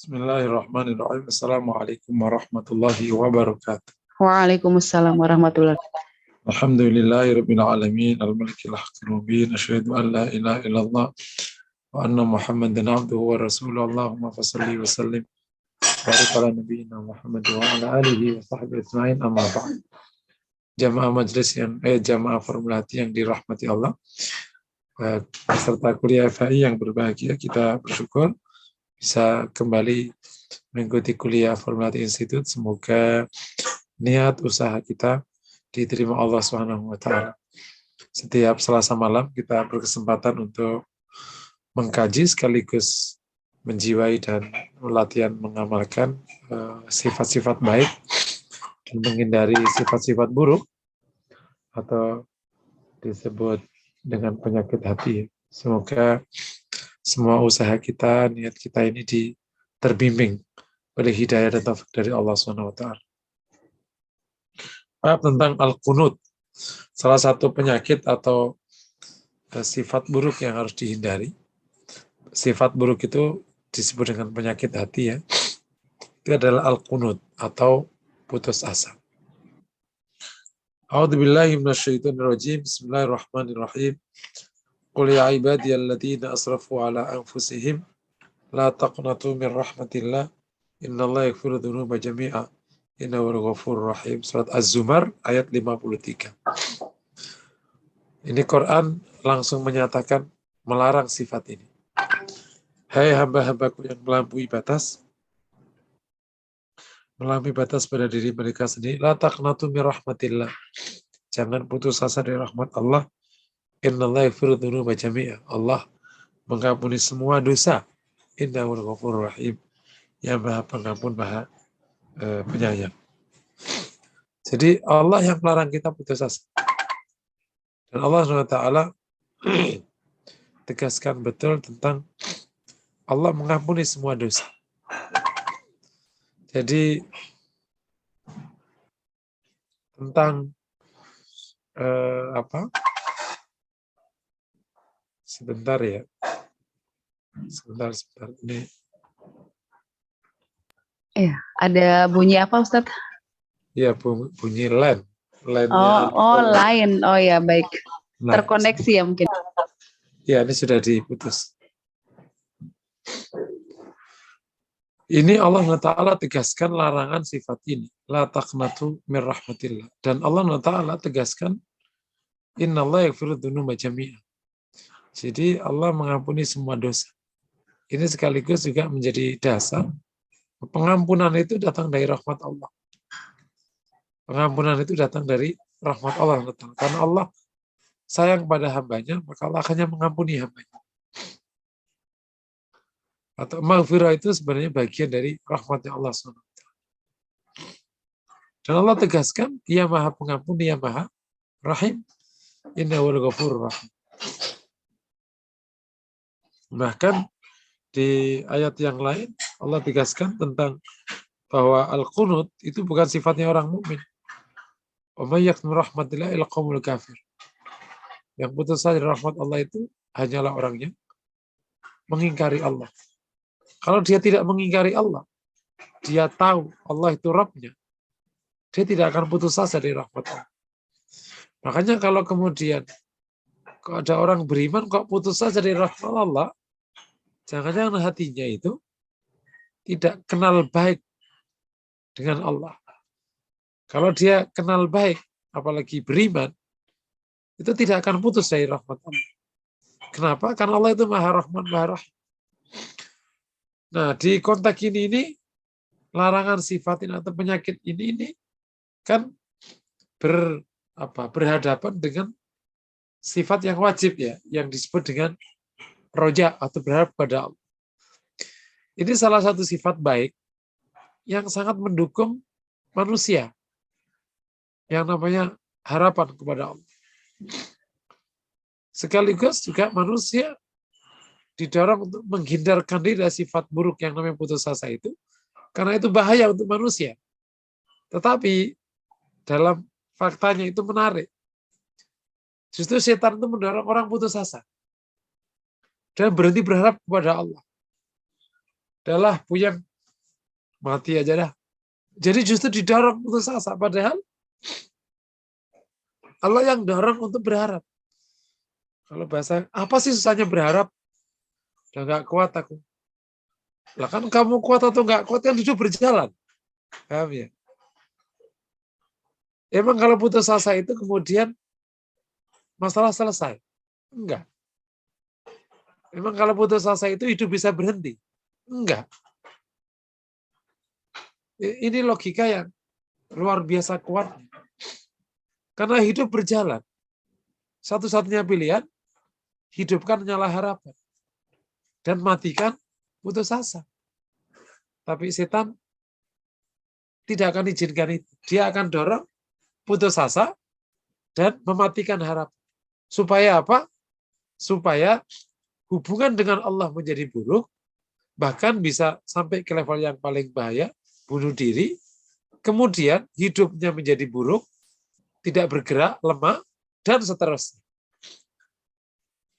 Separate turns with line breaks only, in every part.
Bismillahirrahmanirrahim. Assalamualaikum warahmatullahi wabarakatuh.
Waalaikumsalam warahmatullahi
Alhamdulillahirabbil alamin, al-malikil haqqil mubin, asyhadu an la ilaha illallah wa anna Muhammadan abduhu wa rasuluhu. Allahumma fashalli wa sallim barik ala nabiyyina Muhammad wa ala alihi wa sahbihi ajmain, amma ba'd. Jamaah majlis jamaah formulati yang dirahmati Allah, peserta kuliah FHI yang berbahagia, kita bersyukur bisa kembali mengikuti kuliah Formulati Institute. Semoga niat usaha kita diterima Allah Subhanahu wa taala. Setiap Selasa malam kita berkesempatan untuk mengkaji sekaligus menjiwai dan latihan mengamalkan sifat-sifat baik dan menghindari sifat-sifat buruk atau disebut dengan penyakit hati. Semoga semua usaha kita, niat kita ini terbimbing oleh hidayah dan taufik dari Allah Subhanahu wa taala. Tentang al-qunut, salah satu penyakit atau sifat buruk yang harus dihindari. Sifat buruk itu disebut dengan penyakit hati, ya. Itu adalah al-qunut atau putus asa. A'udzubillahi minasyaitonirrajim. Bismillahirrahmanirrahim. Qul ya ibadiyalladzina asrafu ala anfusihim la taqnatu min rahmatillah innallaha yaghfiru dzunuba jami'a innahu ghafurur rahim. Surat Az-Zumar ayat 53. Ini Quran langsung menyatakan, melarang sifat ini. Hai hamba-hambaku yang melampaui batas pada diri mereka sendiri, la taqnatu min rahmatillah, jangan putus asa dari rahmat Allah. Innallaha yaghfiru dzunuba jami'a, Allah mengampuni semua dosa. Innahu ghafurur rahim, yang Maha Pengampun, Maha Penyayang. Jadi Allah yang melarang kita putus asa. Dan Allah SWT tegaskan betul tentang Allah mengampuni semua dosa. Jadi tentang sebentar ya. Sebentar. Ini.
Ya, ada bunyi apa, Ustadz?
Ya, bunyi line.
Line. Oh ya, baik.
Nah,
terkoneksi ya mungkin.
Ya, ini sudah diputus. Ini Allah Ta'ala tegaskan larangan sifat ini. La taqnatu min rahmatillah. Dan Allah Ta'ala tegaskan, innallaha yaghfiru dzunuba jami'a. Jadi Allah mengampuni semua dosa. Ini sekaligus juga menjadi dasar. Pengampunan itu datang dari rahmat Allah. Pengampunan itu datang dari rahmat Allah. Karena Allah sayang pada hambanya, maka Allah akan mengampuni hambanya. Atau maghfirah itu sebenarnya bagian dari rahmatnya Allah SWT. Dan Allah tegaskan, Dia Maha Pengampun, Dia Maha Rahim. Innahu ghafurur rahim. Bahkan di ayat yang lain Allah tegaskan tentang bahwa al-qunut itu bukan sifatnya orang mukmin. Wa may yaqnut rahmatillah illa qaumul kafir. Yang putus asa dari rahmat Allah itu hanyalah orang yang mengingkari Allah. Kalau dia tidak mengingkari Allah, dia tahu Allah itu Rabb-nya, dia tidak akan putus asa dari rahmat Allah. Makanya kalau kemudian kok ada orang beriman kok putus asa dari rahmat Allah, jangan-jangan hatinya itu tidak kenal baik dengan Allah. Kalau dia kenal baik, apalagi beriman, itu tidak akan putus dari rahmat Allah. Kenapa? Karena Allah itu Maha Rahman, Maha Rahim. Nah, di konteks ini larangan sifat ini atau penyakit ini kan berhadapan dengan sifat yang wajib, ya, yang disebut dengan roja atau berharap pada Allah. Ini salah satu sifat baik yang sangat mendukung manusia, yang namanya harapan kepada Allah. Sekaligus juga manusia didorong untuk menghindarkan diri dari sifat buruk yang namanya putus asa itu, karena itu bahaya untuk manusia. Tetapi dalam faktanya itu menarik. Justru setan itu mendorong orang putus asa dan berhenti berharap kepada Allah. Adalah yang Mati aja dah. Jadi justru didorong putus asa. Padahal Allah yang dorong untuk berharap. Kalau bahasa, apa sih susahnya berharap? Udah nggak kuat aku. Lah kan kamu kuat atau nggak kuat kan hidup berjalan. Paham ya? Emang kalau putus asa itu kemudian masalah selesai? Enggak. Emang kalau putus asa itu hidup bisa berhenti? Enggak. Ini logika yang luar biasa kuat. Karena hidup berjalan. Satu-satunya pilihan, hidupkan nyala harapan. Dan matikan putus asa. Tapi setan tidak akan izinkan itu. Dia akan dorong putus asa dan mematikan harapan. Supaya apa? Supaya hubungan dengan Allah menjadi buruk, bahkan bisa sampai ke level yang paling bahaya, bunuh diri, kemudian hidupnya menjadi buruk, tidak bergerak, lemah, dan seterusnya.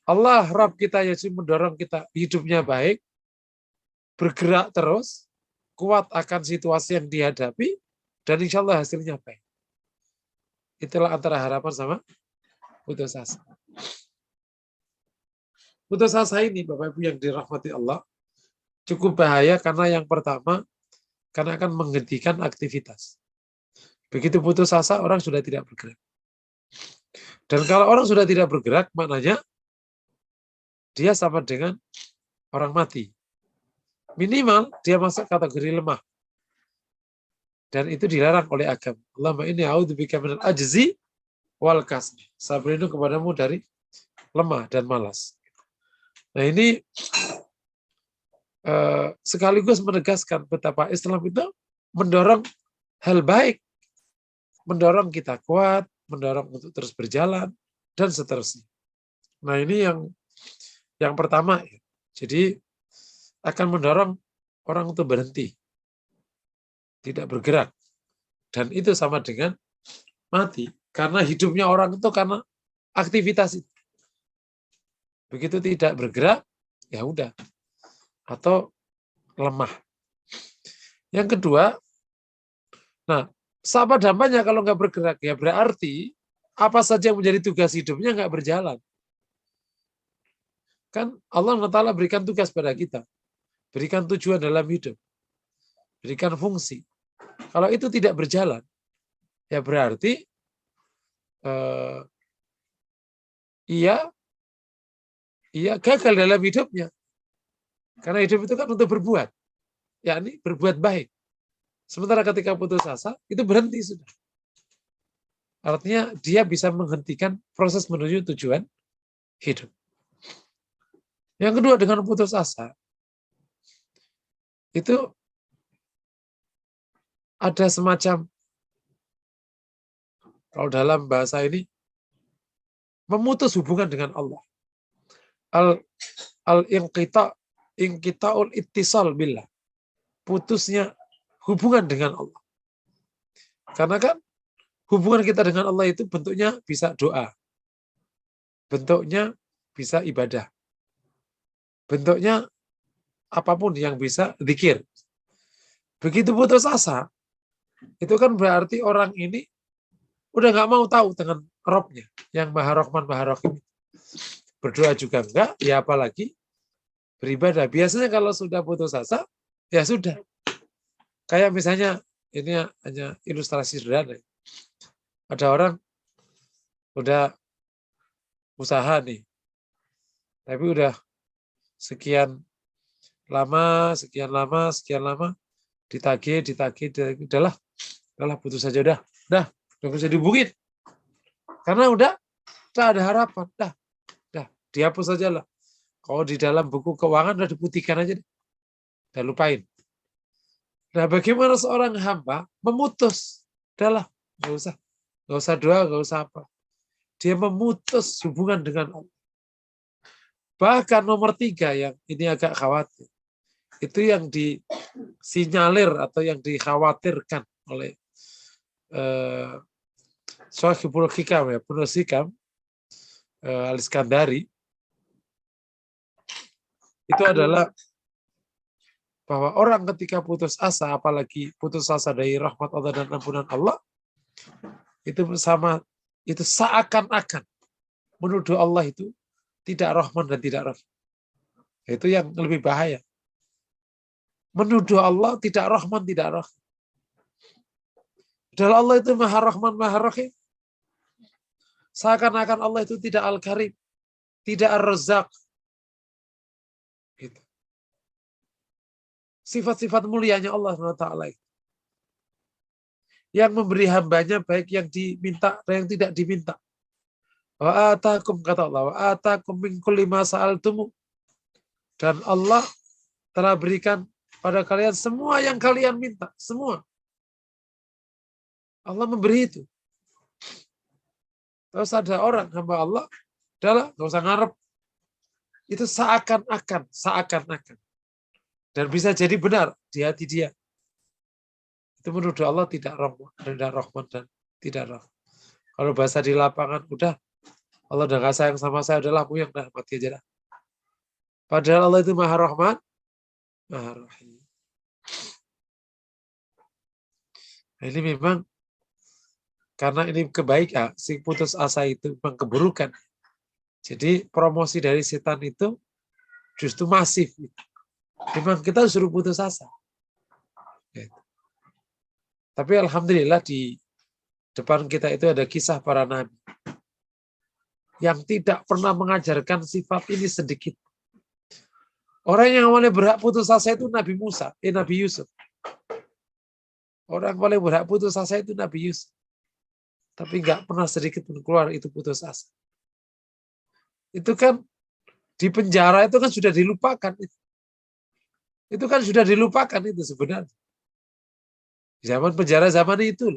Allah, Rabb kita, Yesus mendorong kita hidupnya baik, bergerak terus, kuat akan situasi yang dihadapi, dan insya Allah hasilnya baik. Itulah antara harapan sama putus asa. Putus asa ini, Bapak Ibu yang dirahmati Allah, cukup bahaya karena yang pertama, karena akan menghentikan aktivitas. Begitu putus asa, orang sudah tidak bergerak. Dan kalau orang sudah tidak bergerak, maknanya dia sama dengan orang mati. Minimal dia masuk kategori lemah. Dan itu dilarang oleh agama. Allahumma inni a'udzubika minal ajzi wal kasal. Saya berlindung kepadamu dari lemah dan malas. Nah ini sekaligus menegaskan betapa Islam itu mendorong hal baik. Mendorong kita kuat, mendorong untuk terus berjalan, dan seterusnya. Nah ini yang pertama. Jadi akan mendorong orang untuk berhenti. Tidak bergerak. Dan itu sama dengan mati. Karena hidupnya orang itu karena aktivitas itu. Begitu tidak bergerak, ya udah. Atau lemah. Yang kedua, nah, apa dampaknya kalau nggak bergerak? Ya berarti apa saja yang menjadi tugas hidupnya nggak berjalan. Kan Allah SWT berikan tugas pada kita. Berikan tujuan dalam hidup. Berikan fungsi. Kalau itu tidak berjalan, ya berarti ia gagal dalam hidupnya. Karena hidup itu kan untuk berbuat. Yakni berbuat baik. Sementara ketika putus asa, itu berhenti sudah. Artinya dia bisa menghentikan proses menuju tujuan hidup. Yang kedua, dengan putus asa, itu ada semacam, kalau dalam bahasa ini, memutus hubungan dengan Allah. Inqita'ul ittisal billah. Putusnya hubungan dengan Allah. Karena kan hubungan kita dengan Allah itu bentuknya bisa doa. Bentuknya bisa ibadah. Bentuknya apapun yang bisa zikir. Begitu putus asa, itu kan berarti orang ini udah nggak mau tahu dengan Robnya yang Maha Rahman Maha Rahim. Berdoa juga enggak, ya apalagi beribadah. Biasanya kalau sudah putus asa, ya sudah. Kayak misalnya, ini hanya ilustrasi sederhana. Ada orang udah usaha nih, tapi udah sekian lama, ditagih, udahlah putus saja udah bisa dihubungin. Karena udah ada harapan, dah dihapus saja lah. Kalau di dalam buku keuangan udah diputihkan aja deh. Udah lupain. Nah, bagaimana seorang hamba memutus? Udahlah, nggak usah doa, nggak usah apa. Dia memutus hubungan dengan Allah. Bahkan nomor 3 yang ini agak khawatir. Itu yang disinyalir atau yang dikhawatirkan oleh Shahibul Hikam, ya, Ibnu Hikam Al-Iskandari. Itu adalah bahwa orang ketika putus asa, apalagi putus asa dari rahmat Allah dan ampunan Allah, itu seakan-akan menuduh Allah itu tidak rahman dan tidak rahim. Itu yang lebih bahaya. Menuduh Allah tidak rahman, tidak rahim. Padahal Allah itu maha rahman, maha rahim. Seakan-akan Allah itu tidak al-karim, tidak ar-razzaq. Gitu. Sifat-sifat mulianya Allah SWT. Yang memberi hambanya baik yang diminta dan yang tidak diminta. Wa atakum, kata Allah, wa atakum min kulli ma sa'altumu. Dan Allah telah berikan pada kalian semua yang kalian minta, semua. Allah memberi itu. Terus ada orang hamba Allah, udahlah, nggak usah ngarep. Itu seakan-akan. Dan bisa jadi benar di hati dia. Itu menuduh Allah tidak rahman dan tidak rahim. Kalau bahasa di lapangan, udah, Allah udah gak sayang sama saya, udahlah puyeng, dah mati aja dah. Padahal Allah itu maha rahman, maha rahim. Nah, ini memang karena ini kebaikan, si putus asa itu memang keburukan. Jadi promosi dari setan itu justru masif. Memang kita suruh putus asa. Tapi alhamdulillah di depan kita itu ada kisah para nabi yang tidak pernah mengajarkan sifat ini sedikit. Orang yang paling berhak putus asa itu Nabi Yusuf. Orang paling berhak putus asa itu Nabi Yusuf. Tapi nggak pernah sedikit pun keluar itu putus asa. Itu kan di penjara itu kan sudah dilupakan. Itu kan sudah dilupakan itu sebenarnya. Zaman penjara zaman itu.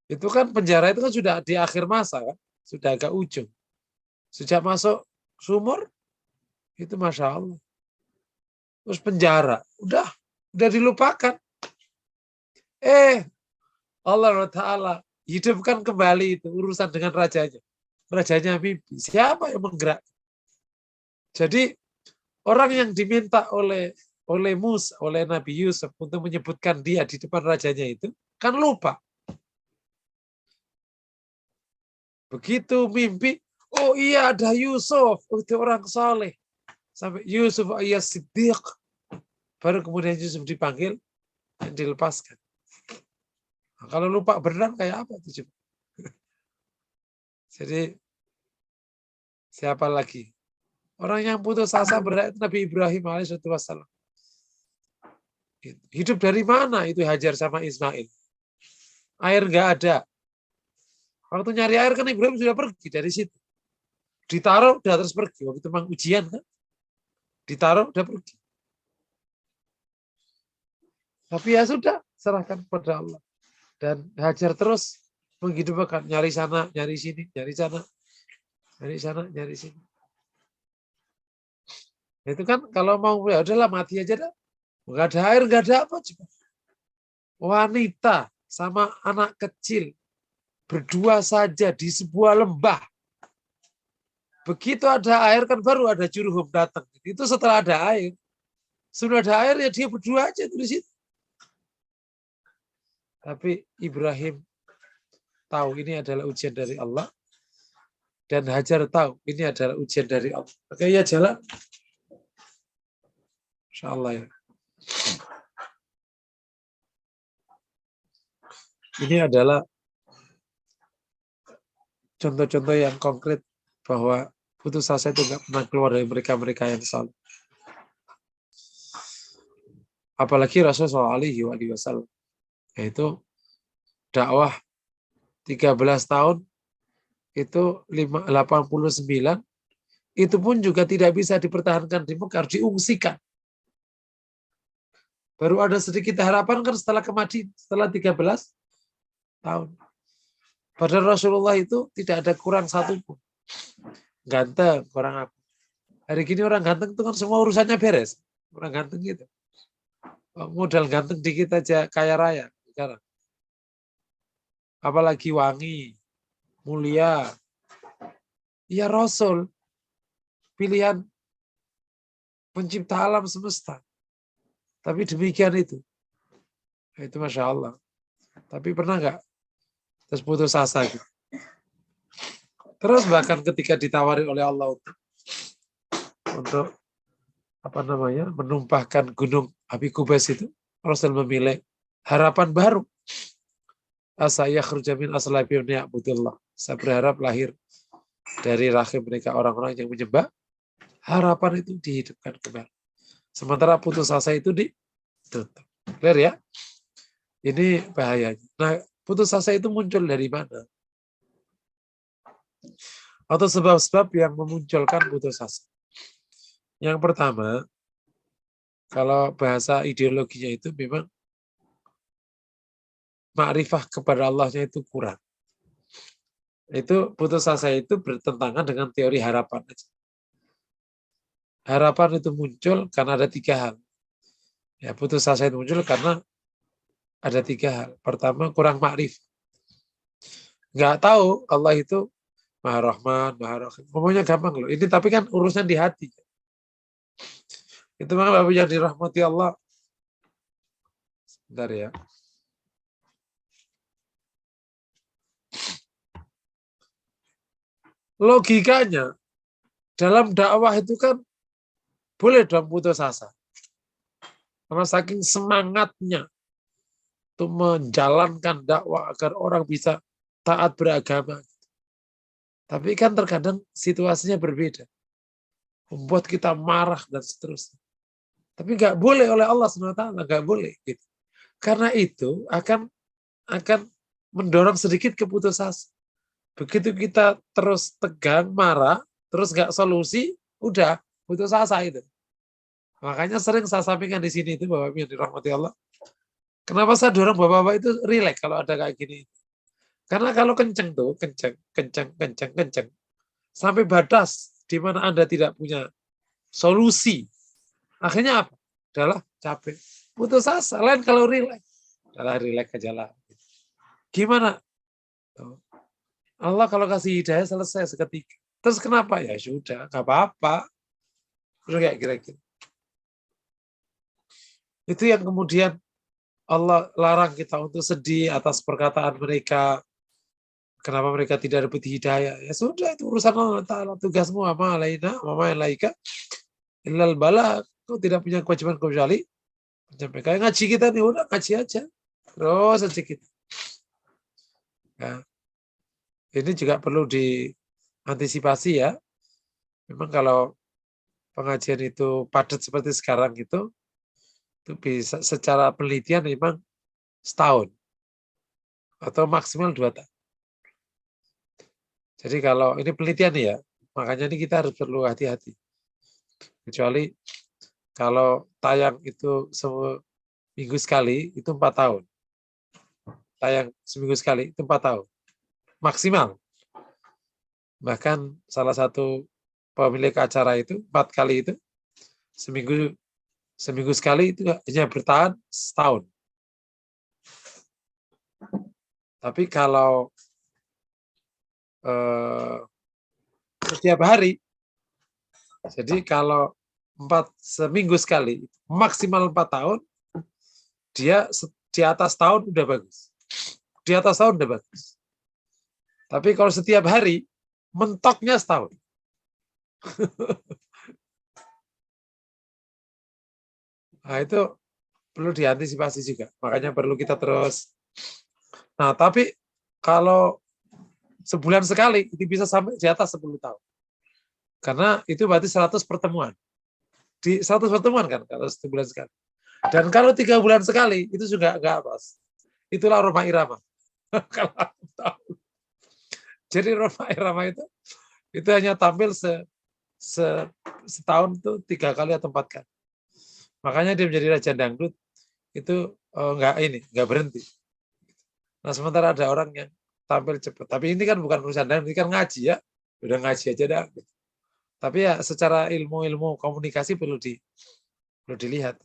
Itu kan penjara itu kan sudah di akhir masa kan. Sudah agak ujung. Sejak masuk sumur, itu Masya Allah. Terus penjara, udah dilupakan. Allah Ta'ala hidupkan kembali itu urusan dengan rajanya. Rajanya mimpi. Siapa yang menggerak? Jadi orang yang diminta oleh Musa, oleh Nabi Yusuf untuk menyebutkan dia di depan rajanya itu kan lupa. Begitu mimpi, oh iya ada Yusuf, itu orang saleh. Sampai Yusuf ayat Siddiq. Baru kemudian Yusuf dipanggil dan dilepaskan. Nah, kalau lupa beneran kayak apa itu? Jadi siapa lagi? Orang yang putus asa berat Nabi Ibrahim alaihissalam. Hidup dari mana itu Hajar sama Ismail? Air nggak ada. Waktu nyari air kan Ibrahim sudah pergi dari situ. Ditaruh udah terus pergi. Waktu itu memang ujian kan. Ditaruh udah pergi. Tapi ya sudah, serahkan kepada Allah. Dan Hajar terus menghidupkan, nyari sana, nyari sini, nyari sana, nyari sana, nyari sini. Itu kan kalau mau ya udahlah mati aja dah. Enggak ada air, enggak ada apa coba. Wanita sama anak kecil berdua saja di sebuah lembah. Begitu ada air kan baru ada Jurhum datang. Itu setelah ada air. Sudah ada air ya dia berdua aja di situ. Tapi Ibrahim tahu ini adalah ujian dari Allah. Dan Hajar tahu ini adalah ujian dari Allah. Oke ya jalan. Insya Allah ya. Ini adalah contoh-contoh yang konkret bahwa putus asa itu nggak pernah keluar dari mereka-mereka yang salah. Apalagi Rasulullah SAW, yaitu dakwah 13 tahun itu 89 itu pun juga tidak bisa dipertahankan di Mekah, diungsikan. Baru ada sedikit harapan kan setelah ke Madinah, setelah 13 tahun. Padahal Rasulullah itu tidak ada kurang satu pun. Ganteng, orang apa. Hari gini orang ganteng itu kan semua urusannya beres. Orang ganteng gitu. Modal ganteng dikit aja kaya raya sekarang. Apalagi wangi, mulia. Ya Rasul, pilihan pencipta alam semesta. Tapi demikian itu. Itu Masya Allah. Tapi pernah nggak terus putus asa gitu? Terus bahkan ketika ditawari oleh Allah untuk menumpahkan gunung api kubais itu, Rasul memilih harapan baru. Asa yakhruja min aslabi ya'budullah. Saya berharap lahir dari rahim mereka orang-orang yang menyembah. Harapan itu dihidupkan kembali. Sementara putus asa itu ditutup. Clear ya? Ini bahayanya. Nah, putus asa itu muncul dari mana? Atau sebab-sebab yang memunculkan putus asa. Yang pertama, kalau bahasa ideologinya itu memang makrifah kepada Allahnya itu kurang. Itu putus asa itu bertentangan dengan teori harapan. Harapan itu muncul karena ada 3 hal. Ya, putus asa itu muncul karena ada 3 hal. Pertama, kurang makrifah. Nggak tahu Allah itu Maha Rahman, Maha Rahim. Ngomongnya gampang loh. Ini tapi kan urusan di hati. Itu makanya Bapak yang dirahmati Allah. Sebentar ya. Logikanya dalam dakwah itu kan boleh dong putus asa. Karena saking semangatnya untuk menjalankan dakwah agar orang bisa taat beragama. Tapi kan terkadang situasinya berbeda. Membuat kita marah dan seterusnya. Tapi nggak boleh oleh Allah SWT, nggak boleh. Gitu. Karena itu akan mendorong sedikit keputus asa. Begitu kita terus tegang, marah, terus nggak solusi, udah putus asa itu. Makanya sering saya sampaikan di sini itu Bapak yang dirahmati Allah. Kenapa saya dorong Bapak-bapak itu rileks kalau ada kayak gini? Karena kalau kenceng tuh, kenceng, sampai batas di mana Anda tidak punya solusi. Akhirnya apa? Adalah capek. Putus asa. Lain kalau rileks. Adalah rileks aja lah. Gimana? Allah kalau kasih hidayah selesai seketika. Terus kenapa? Ya sudah, nggak apa-apa. Terus kayak kira-kira. Itu yang kemudian Allah larang kita untuk sedih atas perkataan mereka. Kenapa mereka tidak dapat hidayah? Ya sudah, itu urusan Allah Ta'ala. Tugasmu apa alaina, mama alaika. Illal bala. Kau tidak punya kewajiban kecuali menyampaikan. Ngaji kita nih, udah ngaji aja. Terus aja kita. Ya. Ini juga perlu diantisipasi ya. Memang kalau pengajian itu padat seperti sekarang itu bisa secara penelitian memang setahun atau maksimal 2 tahun. Jadi kalau ini penelitian ya, makanya ini kita harus perlu hati-hati. Kecuali kalau tayang itu seminggu sekali itu 4 tahun. Tayang seminggu sekali itu 4 tahun. Maksimal. Bahkan salah satu pemilik acara itu 4 kali itu seminggu sekali itu hanya bertahan setahun. Tapi kalau setiap hari, jadi kalau seminggu sekali maksimal 4 tahun, dia di atas tahun udah bagus. Di atas tahun udah bagus. Tapi kalau setiap hari, mentoknya setahun. Nah itu perlu diantisipasi juga. Makanya perlu kita terus. Nah tapi kalau sebulan sekali, itu bisa sampai di atas 10 tahun. Karena itu berarti 100 pertemuan. Di 100 pertemuan kan, kalau sebulan sekali. Dan kalau 3 bulan sekali, itu juga nggak pas. Itulah Roma Irama. Jadi Roma Irama itu hanya tampil setahun tuh 3 kali atau 4 kali. Makanya dia menjadi raja dangdut itu nggak berhenti. Nah sementara ada orang yang tampil cepat. Tapi ini kan bukan urusan dangdut, ini kan ngaji ya. Udah ngaji aja dah. Tapi ya secara ilmu komunikasi perlu dilihat.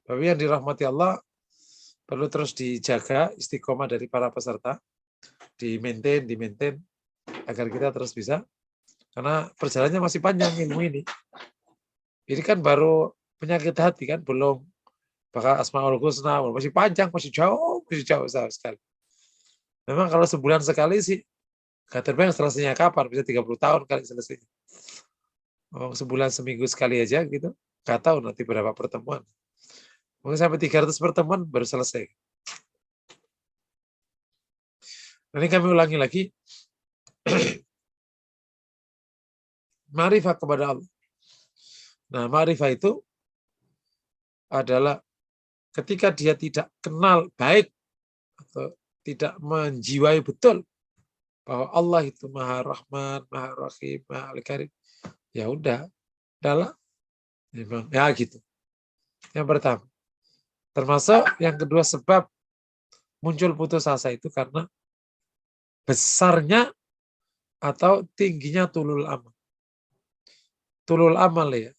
Tapi yang dirahmati Allah perlu terus dijaga istiqomah dari para peserta, di-maintain agar kita terus bisa, karena perjalanannya masih panjang ilmu ini. Ini kan baru penyakit hati kan, belum bakal Asmaul Husna, masih panjang, masih jauh sekali. Memang kalau sebulan sekali sih, gak terbayang selesainya kapan, bisa 30 tahun kali selesai. Sebulan seminggu sekali aja gitu, gak tahu nanti berapa pertemuan. Mungkin sampai 300 pertemuan baru selesai. Ini kami ulangi lagi, ma'rifah kepada Allah. Nah, ma'rifah itu adalah ketika dia tidak kenal baik atau tidak menjiwai betul bahwa Allah itu Maha Rahman, Maha Rahim, Maha Al-Karim. Ya udah, adalah memang ya gitu. Yang pertama. Termasuk yang kedua sebab muncul putus asa itu karena besarnya atau tingginya tulul amal. Tulul amal ya.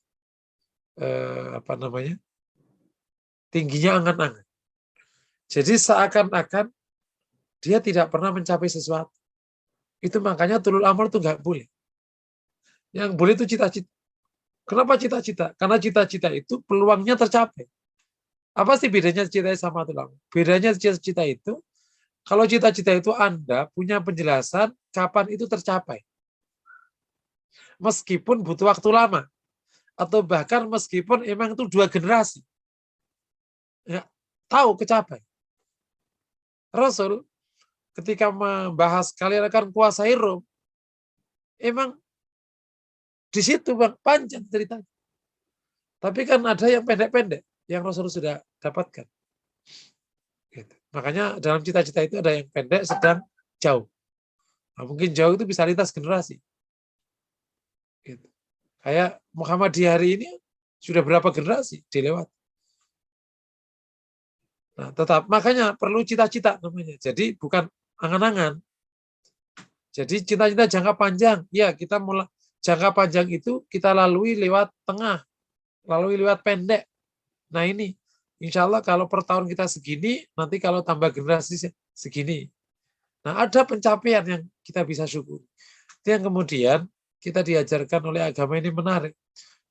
Tingginya angan-angan. Jadi seakan-akan dia tidak pernah mencapai sesuatu. Itu makanya tulul amal itu nggak boleh. Yang boleh itu cita-cita. Kenapa cita-cita? Karena cita-cita itu peluangnya tercapai. Apa sih bedanya cita sama tulul amal? Bedanya cita-cita itu, kalau cita-cita itu Anda punya penjelasan kapan itu tercapai. Meskipun butuh waktu lama. Atau bahkan meskipun emang itu 2 generasi. Ya, tahu kecapai. Rasul ketika membahas kalian akan kuasai Rom, emang di situ Bang panjang ceritanya. Tapi kan ada yang pendek-pendek yang Rasul sudah dapatkan. Gitu. Makanya dalam cita-cita itu ada yang pendek, sedang, jauh. Nah, mungkin jauh itu bisa lintas generasi. Gitu. Kayak Muhammad di hari ini sudah berapa generasi dilewat. Nah, tetap makanya perlu cita-cita namanya. Jadi bukan angan-angan. Jadi cita-cita jangka panjang. Ya, kita mulai jangka panjang itu kita lalui lewat tengah, lalui lewat pendek. Nah ini, insya Allah kalau per tahun kita segini, nanti kalau tambah generasi segini. Nah ada pencapaian yang kita bisa syukuri. Itu yang kemudian kita diajarkan oleh agama ini menarik.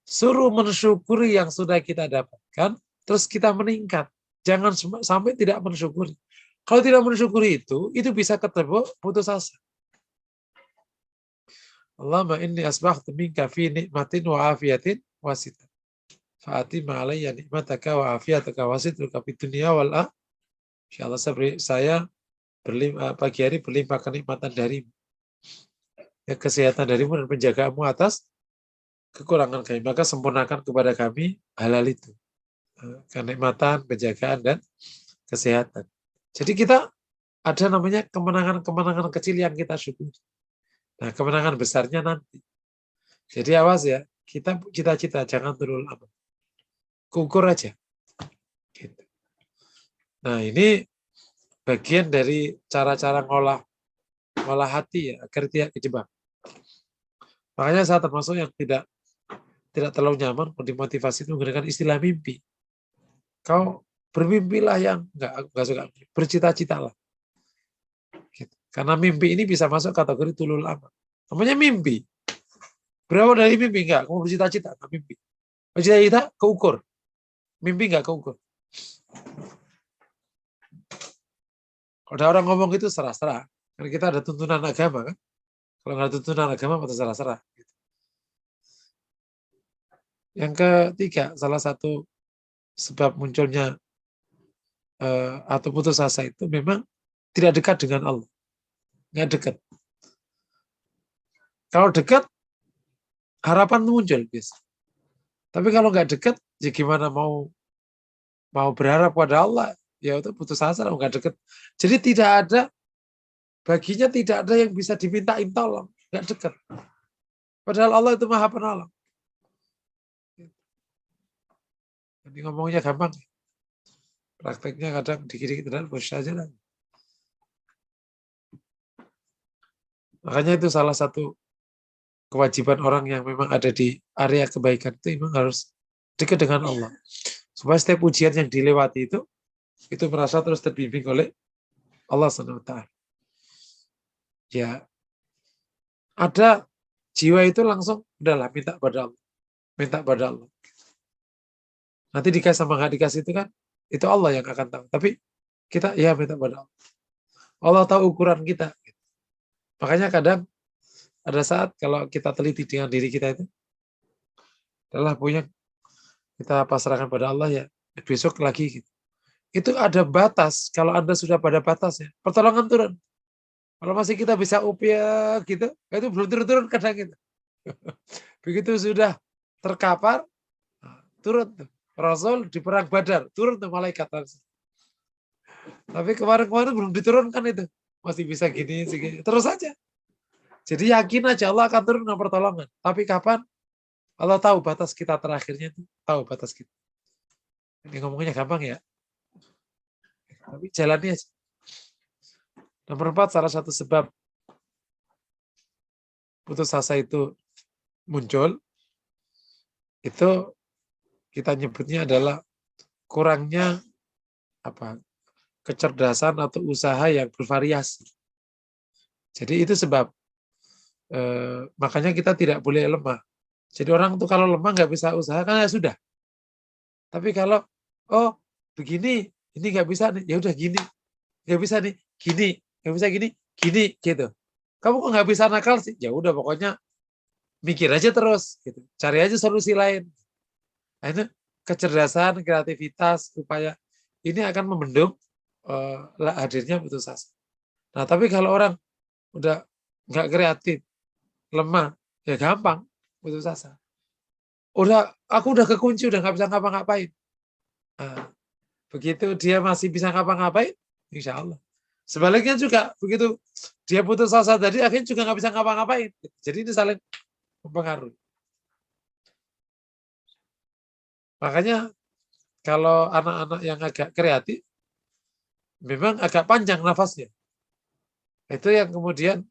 Suruh mensyukuri yang sudah kita dapatkan, terus kita meningkat. Jangan sampai tidak mensyukuri. Kalau tidak mensyukuri itu bisa ketemu putus asa. Allahumma inni asbahtu minka fi nikmatin wa afiyatin wasita. Fa'ati ma'alayya nikmataka wa afiyataka wasitruka fid dunya wal akhirah. Insyaallah saya pagi hari berlimpah kenikmatan darimu. Ya, kesehatan darimu dan penjagaanmu atas kekurangan kami. Maka sempurnakan kepada kami halal itu. Kenikmatan, penjagaan, dan kesehatan. Jadi kita ada namanya kemenangan-kemenangan kecil yang kita syukuri. Nah, kemenangan besarnya nanti. Jadi awas ya, kita cita-cita, jangan tulul amal. Kukur aja. Gitu. Nah, ini bagian dari cara-cara ngolah hati ya, agar tidak kejebak. Makanya saya termasuk yang tidak terlalu nyaman dimotivasi itu menggunakan istilah mimpi. Kau bermimpilah yang enggak suka, bercita-citalah. Gitu. Karena mimpi ini bisa masuk kategori tulul amal. Namanya mimpi. Berapa dari mimpi? Enggak. Kamu bercita-cita, enggak mimpi. Bercita-cita keukur. Mimpi enggak keukur. Kalau ada orang ngomong itu serah-serah. Karena kita ada tuntunan agama kan. Kalau nggak ada tuntunan agama, maka serah-serah. Yang ketiga, salah satu sebab munculnya atau putus asa itu memang tidak dekat dengan Allah. Nggak dekat. Kalau dekat, harapan muncul. Biasa. Tapi kalau nggak dekat, ya gimana mau berharap pada Allah? Ya itu putus asa, nggak dekat. Jadi baginya tidak ada yang bisa dimintain tolong. Nggak dekat. Padahal Allah itu maha penolong. Ini ngomongnya gampang. Prakteknya kadang dikit-dikit dan bos aja lah. Makanya itu salah satu kewajiban orang yang memang ada di area kebaikan itu memang harus dekat dengan Allah. Supaya setiap ujian yang dilewati itu merasa terus terbimbing oleh Allah SWT. Ya, ada jiwa itu langsung udahlah minta pada Allah. Nanti dikasih sama nggak dikasih itu kan, itu Allah yang akan tahu. Tapi kita ya minta pada Allah. Allah tahu ukuran kita. Makanya kadang ada saat kalau kita teliti dengan diri kita itu, adalah punya kita pasrahkan pada Allah ya, besok lagi gitu. Itu ada batas. Kalau Anda sudah pada batasnya, pertolongan turun. Kalau masih kita bisa upaya gitu, itu belum turun-turun kadang gitu. Begitu sudah terkapar, turun tuh. Rasul di perang Badar, turun tuh malaikat langsung. Tapi kemarin-kemarin belum diturunkan itu. Masih bisa gini, segini. Terus aja. Jadi yakin aja Allah akan turun dengan pertolongan. Tapi kapan? Allah tahu batas kita terakhirnya itu. Tahu batas kita. Ini ngomongnya gampang ya. Tapi jalannya aja. Nomor 4, salah satu sebab putus asa itu muncul, itu kita nyebutnya adalah kurangnya kecerdasan atau usaha yang bervariasi. Jadi itu sebab makanya kita tidak boleh lemah. Jadi orang tuh kalau lemah nggak bisa usaha kan ya sudah. Tapi kalau begini, ini nggak bisa nih, ya udah gini, nggak bisa nih, gini, nggak bisa gini, gini gitu. Kamu kok nggak bisa nakal sih? Ya udah pokoknya mikir aja terus, gitu. Cari aja solusi lain. Nah, itu kecerdasan, kreativitas, upaya ini akan membendung hadirnya putus asa. Nah, tapi kalau orang udah nggak kreatif, lemah, ya gampang putus asa. Aku udah kekunci, udah nggak bisa ngapa-ngapain. Nah, begitu dia masih bisa ngapa-ngapain, insya Allah. Sebaliknya juga, begitu dia putus asa tadi, akhirnya juga nggak bisa ngapa-ngapain. Jadi ini saling mempengaruhi. Makanya kalau anak-anak yang agak kreatif, memang agak panjang nafasnya. Itu yang kemudian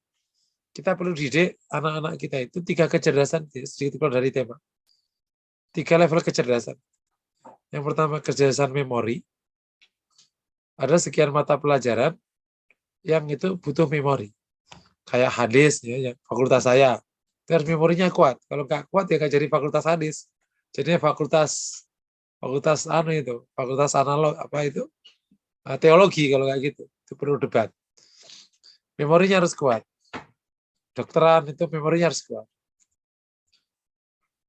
kita perlu didik anak-anak kita itu 3 kecerdasan, sedikit keluar dari tema. 3 level kecerdasan. Yang pertama kecerdasan memori. Ada sekian mata pelajaran yang itu butuh memori. Kayak hadis, ya, fakultas saya. Terus memorinya kuat. Kalau nggak kuat ya nggak jadi fakultas hadis. Jadinya fakultas analog teologi kalau nggak gitu. Itu perlu debat. Memorinya harus kuat. Dokteran itu memorinya harus kuat.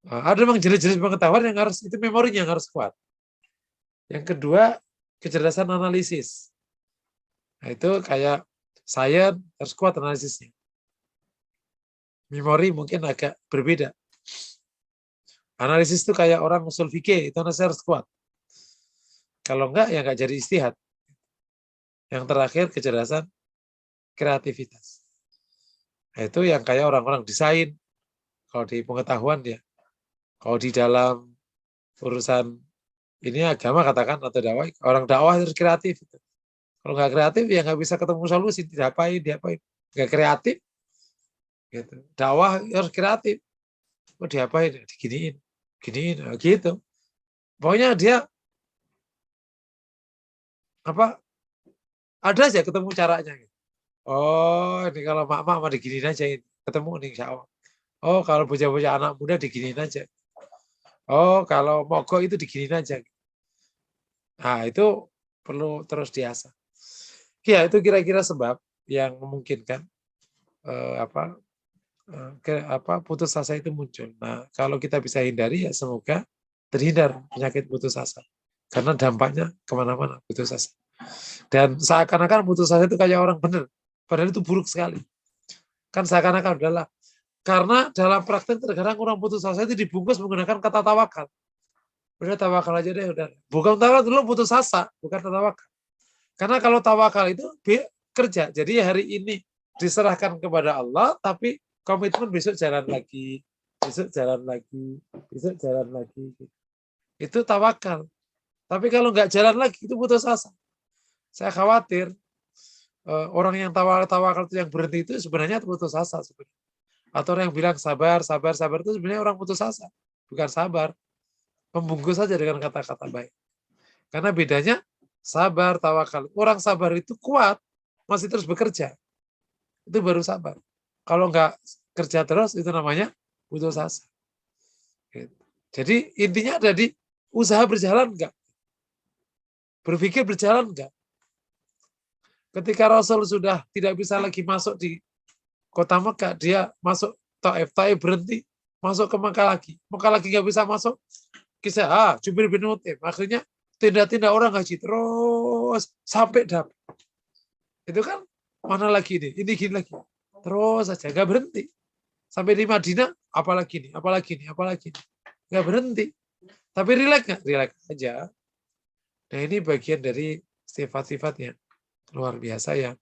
Ada memang jenis-jenis pengetahuan yang harus, itu memorinya yang harus kuat. Yang kedua, kecerdasan analisis. Nah, itu kayak sains harus kuat analisisnya. Memori mungkin agak berbeda. Analisis itu kayak orang usul fikih, itu analisis harus kuat. Kalau enggak, ya enggak jadi ijtihad. Yang terakhir, kecerdasan kreativitas. Nah, itu yang kayak orang-orang desain. Kalau di pengetahuan ya. Kalau di dalam urusan ini agama katakan atau dakwah, orang dakwah harus kreatif. Kalau nggak kreatif ya nggak bisa ketemu solusi, diapain. Nggak kreatif, gitu. Dakwah harus kreatif. Diapain? Diginiin, gitu. Pokoknya dia ada aja ketemu caranya. Oh, ini kalau mak diginiin aja, ketemu nih insya Allah. Oh, kalau bocah-bocah anak muda diginiin aja. Oh, kalau mogok itu diginiin aja. Nah, itu perlu terus diasah. Ya, itu kira-kira sebab yang memungkinkan putus asa itu muncul. Nah, kalau kita bisa hindari ya semoga terhindar penyakit putus asa. Karena dampaknya kemana-mana putus asa. Dan seakan-akan putus asa itu kayak orang benar. Padahal itu buruk sekali. Kan seakan-akan adalah karena dalam praktek terkadang orang putus asa itu dibungkus menggunakan kata tawakal. Udah tawakal aja deh, udah. Bukan tawakal dulu putus asa, bukan tawakal. Karena kalau tawakal itu kerja. Jadi hari ini diserahkan kepada Allah, tapi komitmen besok jalan lagi, besok jalan lagi, besok jalan lagi. Itu tawakal. Tapi kalau nggak jalan lagi, itu putus asa. Saya khawatir orang yang tawakal itu yang berhenti itu sebenarnya putus asa sebenarnya. Atau orang yang bilang sabar itu sebenarnya orang putus asa, bukan sabar. Membungkus saja dengan kata-kata baik. Karena bedanya sabar, tawakal. Orang sabar itu kuat, masih terus bekerja. Itu baru sabar. Kalau nggak kerja terus, itu namanya putus asa. Jadi intinya ada di Usaha berjalan enggak? Berpikir berjalan enggak? Ketika Rasul sudah tidak bisa lagi masuk di kota Mekah, dia masuk Taif, Taif berhenti, masuk ke Mekah lagi nggak bisa masuk. Kisah Jubair bin Mut'im, akhirnya tindak-tindak orang haji terus sampai dapat. Itu kan mana lagi ini gini lagi, terus saja nggak berhenti sampai di Madinah, apalagi nih, nggak berhenti. Tapi rileks nggak? Rileks aja. Nah ini bagian dari sifat-sifatnya luar biasa yang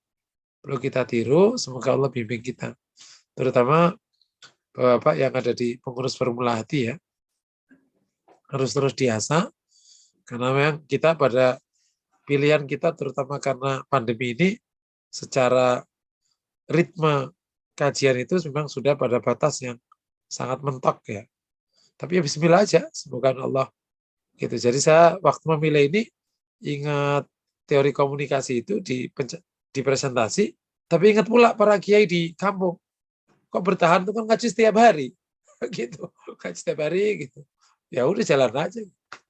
perlu kita tiru. Semoga Allah bimbing kita, terutama Bapak yang ada di pengurus formula hati ya, harus terus diasah, karena memang kita pada pilihan kita terutama karena pandemi ini secara ritme kajian itu memang sudah pada batas yang sangat mentok ya. Tapi ya bismillah aja, semoga Allah gitu. Jadi saya waktu memilih ini ingat teori komunikasi itu di presentasi, tapi ingat pula para kiai di kampung. Kok bertahan tuh kan ngaji setiap hari gitu, ngaji setiap hari gitu. Ya udah jalan aja,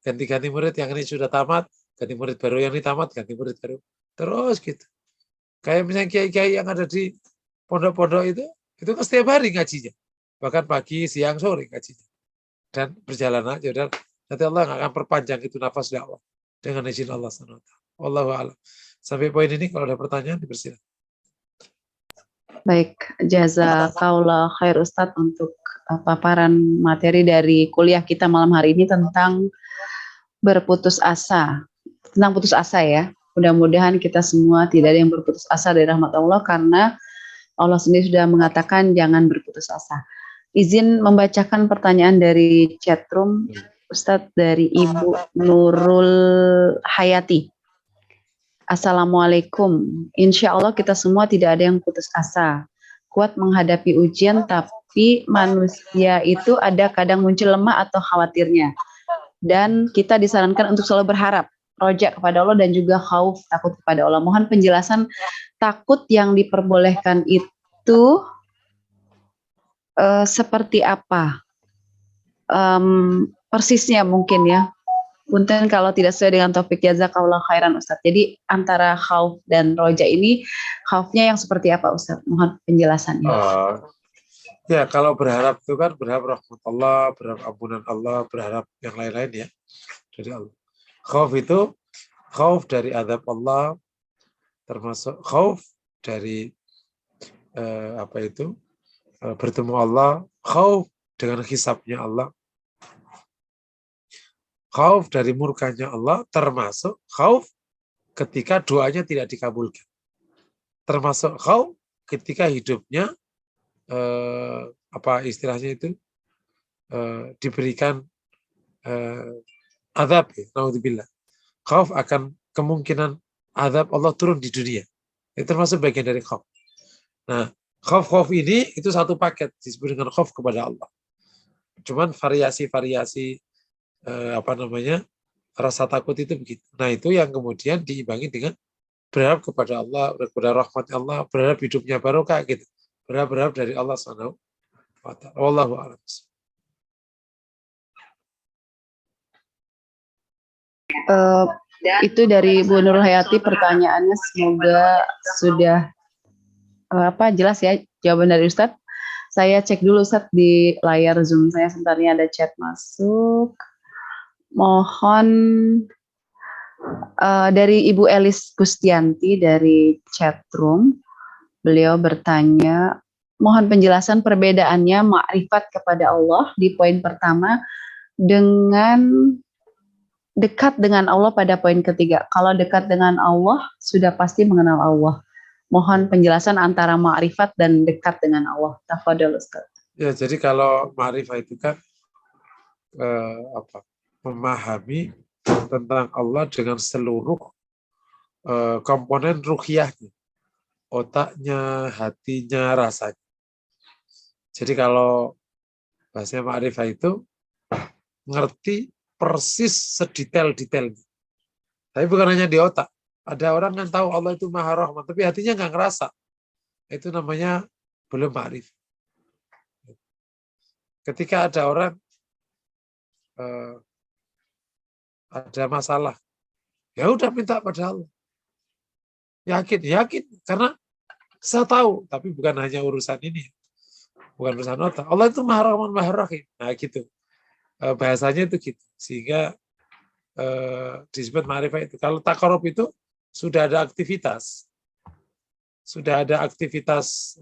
ganti-ganti murid, yang ini sudah tamat ganti murid baru, yang ini tamat ganti murid baru, terus gitu. Kayak misalnya kiai-kiai yang ada di pondok-pondok itu kan setiap hari ngajinya, bahkan pagi siang sore ngajinya, dan berjalan aja, dan nanti Allah akan perpanjang itu nafas dakwah dengan izin Allah SWT. Wallahu a'lam. Sampai poin ini kalau ada pertanyaan dipersilakan.
Baik, jazakallah khair Ustadz untuk paparan materi dari kuliah kita malam hari ini tentang berputus asa. Tentang putus asa ya. Mudah-mudahan kita semua tidak ada yang berputus asa dari rahmat Allah, karena Allah sendiri sudah mengatakan jangan berputus asa. Izin membacakan pertanyaan dari chatroom Ustadz, dari Ibu Nurul Hayati. Assalamualaikum. Insya Allah kita semua tidak ada yang putus asa, kuat menghadapi ujian, tapi manusia itu ada kadang muncul lemah atau khawatirnya. Dan kita disarankan untuk selalu berharap, roja kepada Allah, dan juga khauf, takut kepada Allah. Mohon penjelasan takut yang diperbolehkan itu seperti apa? Persisnya mungkin ya. Punten kalau tidak sesuai dengan topik, jazakallah khairan Ustadz. Jadi antara khauf dan roja ini, khaufnya yang seperti apa Ustadz? Mohon penjelasannya.
Ya kalau berharap itu kan berharap rahmat Allah, berharap ampunan Allah, berharap yang lain-lain ya dari Allah. Khauf itu khauf dari azab Allah, termasuk khauf dari bertemu Allah, khauf dengan hisabnya Allah, khauf dari murkanya Allah, termasuk khauf ketika doanya tidak dikabulkan, termasuk khauf ketika hidupnya istilahnya itu diberikan azab ya, naudzubillah. Khauf akan kemungkinan azab Allah turun di dunia. Itu termasuk bagian dari khauf. Nah, khauf ini itu satu paket disebut dengan khauf kepada Allah. Cuman variasi-variasi rasa takut itu begitu. Nah, itu yang kemudian diimbangi dengan berharap kepada Allah, berharap rahmat Allah, berharap hidupnya barokah gitu. Berharap dari Allah SWT. Wallahu a'lam.
Itu dari Bu Nurul Hayati pertanyaannya, semoga sudah jelas ya jawaban dari Ustadz. Saya cek dulu Ustadz di layar Zoom saya, sebentar ini ada chat masuk. Mohon dari Ibu Elis Gustianti dari chatroom, beliau bertanya, mohon penjelasan perbedaannya makrifat kepada Allah di poin pertama dengan dekat dengan Allah pada poin ketiga. Kalau dekat dengan Allah sudah pasti mengenal Allah. Mohon penjelasan antara makrifat dan dekat dengan Allah. Tafadhol Ustaz.
Ya, jadi kalau makrifat itu kan memahami tentang Allah dengan seluruh komponen ruhiyahnya, otaknya, hatinya, rasanya. Jadi kalau bahasanya makrifat itu ngerti persis sedetail-detailnya. Tapi bukan hanya di otak. Ada orang yang tahu Allah itu Maha Rahman, tapi hatinya nggak ngerasa. Itu namanya belum makrifat. Ketika ada orang ada masalah. Ya udah minta pada Allah. Yakin karena saya tahu, tapi bukan hanya urusan ini, bukan urusan otak. Allah itu Maha Rahman Maha Rahim. Nah gitu. Bahasanya itu gitu. Sehingga disebut ma'rifah itu. Kalau takarub itu sudah ada aktivitas. Sudah ada aktivitas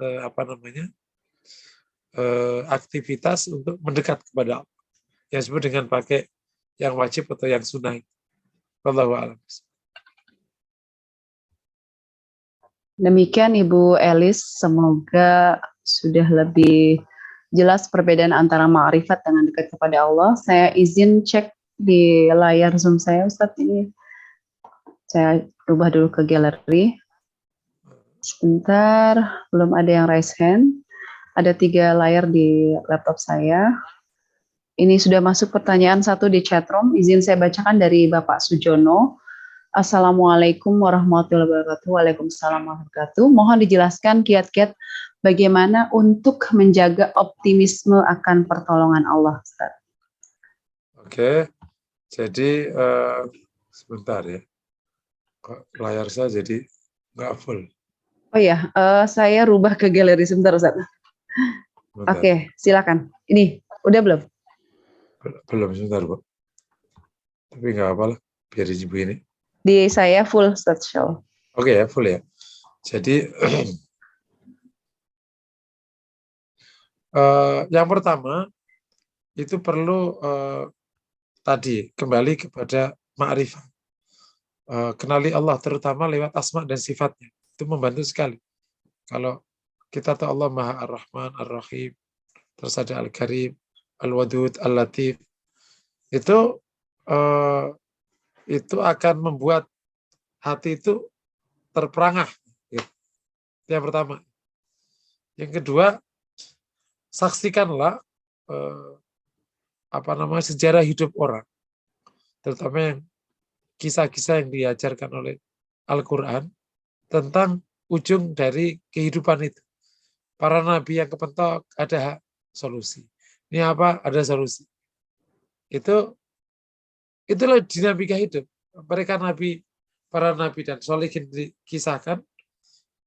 aktivitas untuk mendekat kepada Allah. Yang disebut dengan pakai yang wajib atau yang sunnah. Wallahu a'lam.
Demikian Ibu Elis, semoga sudah lebih jelas perbedaan antara ma'rifat dengan dekat kepada Allah. Saya izin cek di layar Zoom saya, Ustadz, ini. Saya rubah dulu ke galeri. Sebentar, belum ada yang raise hand. Ada 3 layar di laptop saya. Ini sudah masuk pertanyaan 1 di chatroom. Izin saya bacakan dari Bapak Sujono. Assalamualaikum warahmatullahi wabarakatuh. Waalaikumsalam warahmatullahi wabarakatuh. Mohon dijelaskan kiat-kiat bagaimana untuk menjaga optimisme akan pertolongan Allah, Ustaz.
Oke, jadi sebentar ya. Kok layar saya jadi nggak full.
Oh ya, saya rubah ke galeri sebentar, Ustaz. Oke, silakan. Ini, udah belum?
Belum, sebentar, Bu. Tapi nggak apa-apa lah, biar Ibu ini.
Di saya full, Ustaz, show.
Oke ya, full ya. Jadi yang pertama itu perlu tadi kembali kepada ma'rifah. Kenali Allah terutama lewat asma dan sifatnya. Itu membantu sekali. Kalau kita tahu Allah Maha Ar-Rahman, Ar-Rahim, terus ada Al-Karim, Al-Wadud, Al-Latif, itu akan membuat hati itu terperangah. Itu yang pertama. Yang kedua, saksikanlah sejarah hidup orang, terutama yang kisah-kisah yang diajarkan oleh Al-Quran tentang ujung dari kehidupan itu. Para nabi yang kepentok ada solusi. Ini apa? Ada solusi. Itulah dinamika hidup. Mereka para nabi dan sholihin dikisahkan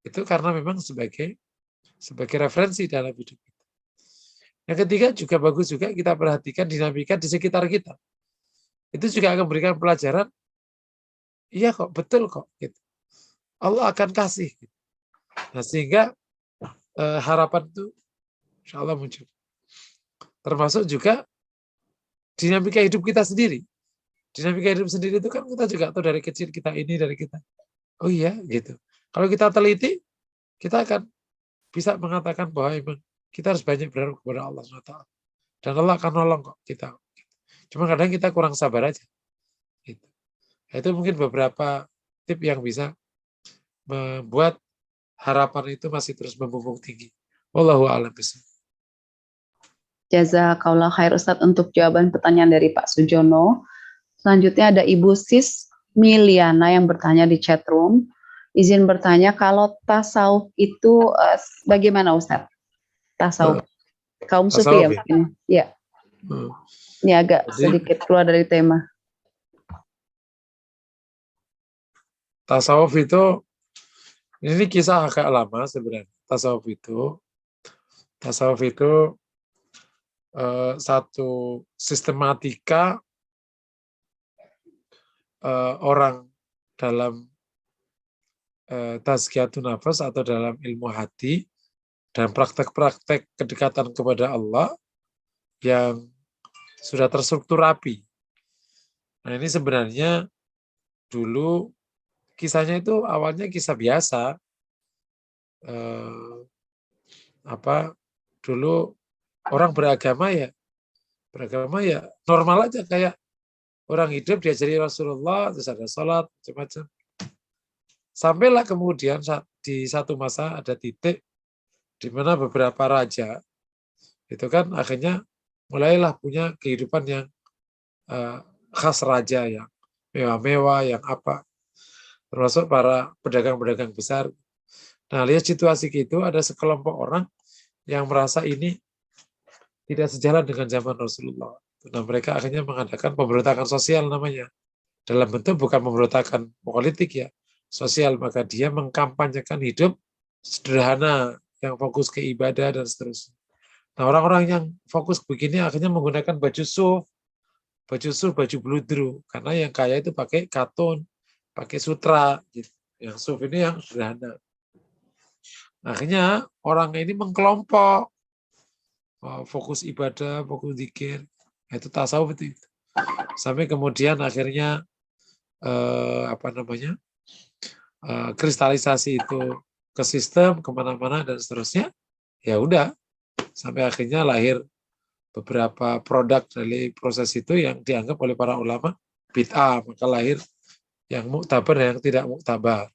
itu karena memang sebagai referensi dalam hidup kita. Yang ketiga juga bagus juga kita perhatikan dinamika di sekitar kita. Itu juga akan memberikan pelajaran. Iya kok, betul kok. Gitu. Allah akan kasih. Gitu. Nah sehingga harapan itu insya Allah muncul. Termasuk juga dinamika hidup kita sendiri. Dinamika hidup sendiri itu kan kita juga tahu dari kecil kita ini, dari kita. Oh iya, gitu. Kalau kita teliti, kita akan bisa mengatakan bahwa memang kita harus banyak berharap kepada Allah SWT. Dan Allah akan nolong kok kita. Cuma kadang kita kurang sabar aja. Gitu. Itu mungkin beberapa tip yang bisa membuat harapan itu masih terus membumbung tinggi. Wallahu a'lam bishawab.
Jazakallah khair, Ustadz, untuk jawaban pertanyaan dari Pak Sujono. Selanjutnya ada Ibu Sis Miliana yang bertanya di chat room. Izin bertanya, kalau tasawuf itu bagaimana, Ustadz? Tasawuf. Kaum sufi ya mungkin. Ya. Ini agak sedikit keluar dari tema.
Tasawuf itu, ini kisah agak lama sebenarnya. Tasawuf itu satu sistematika orang dalam tazkiyatun nafas atau dalam ilmu hati dan praktek-praktek kedekatan kepada Allah yang sudah terstruktur rapi. Nah ini sebenarnya dulu kisahnya itu awalnya kisah biasa. Dulu orang beragama ya normal aja kayak orang hidup diajari Rasulullah, terus ada sholat, macam-macam. Sampailah kemudian di satu masa ada titik di mana beberapa raja itu kan akhirnya mulailah punya kehidupan yang khas raja, yang mewah-mewah, yang apa, termasuk para pedagang-pedagang besar. Nah, lihat situasi itu ada sekelompok orang yang merasa ini tidak sejalan dengan zaman Rasulullah. Nah, mereka akhirnya mengadakan pemberontakan sosial namanya. dalam bentuk bukan pemberontakan politik ya, sosial, maka dia mengkampanyekan hidup sederhana yang fokus ke ibadah dan seterusnya. Nah, orang-orang yang fokus begini akhirnya menggunakan baju suit, baju bludru, karena yang kaya itu pakai katun, pakai sutra, gitu. Yang suit ini yang sederhana. Akhirnya orang ini mengkelompok, fokus ibadah, fokus zikir, itu tasawuf itu. Sampai kemudian akhirnya kristalisasi itu ke sistem kemana-mana dan seterusnya. Ya udah, sampai akhirnya lahir beberapa produk dari proses itu yang dianggap oleh para ulama bid'ah, maka lahir yang muktabar dan yang tidak muktabar.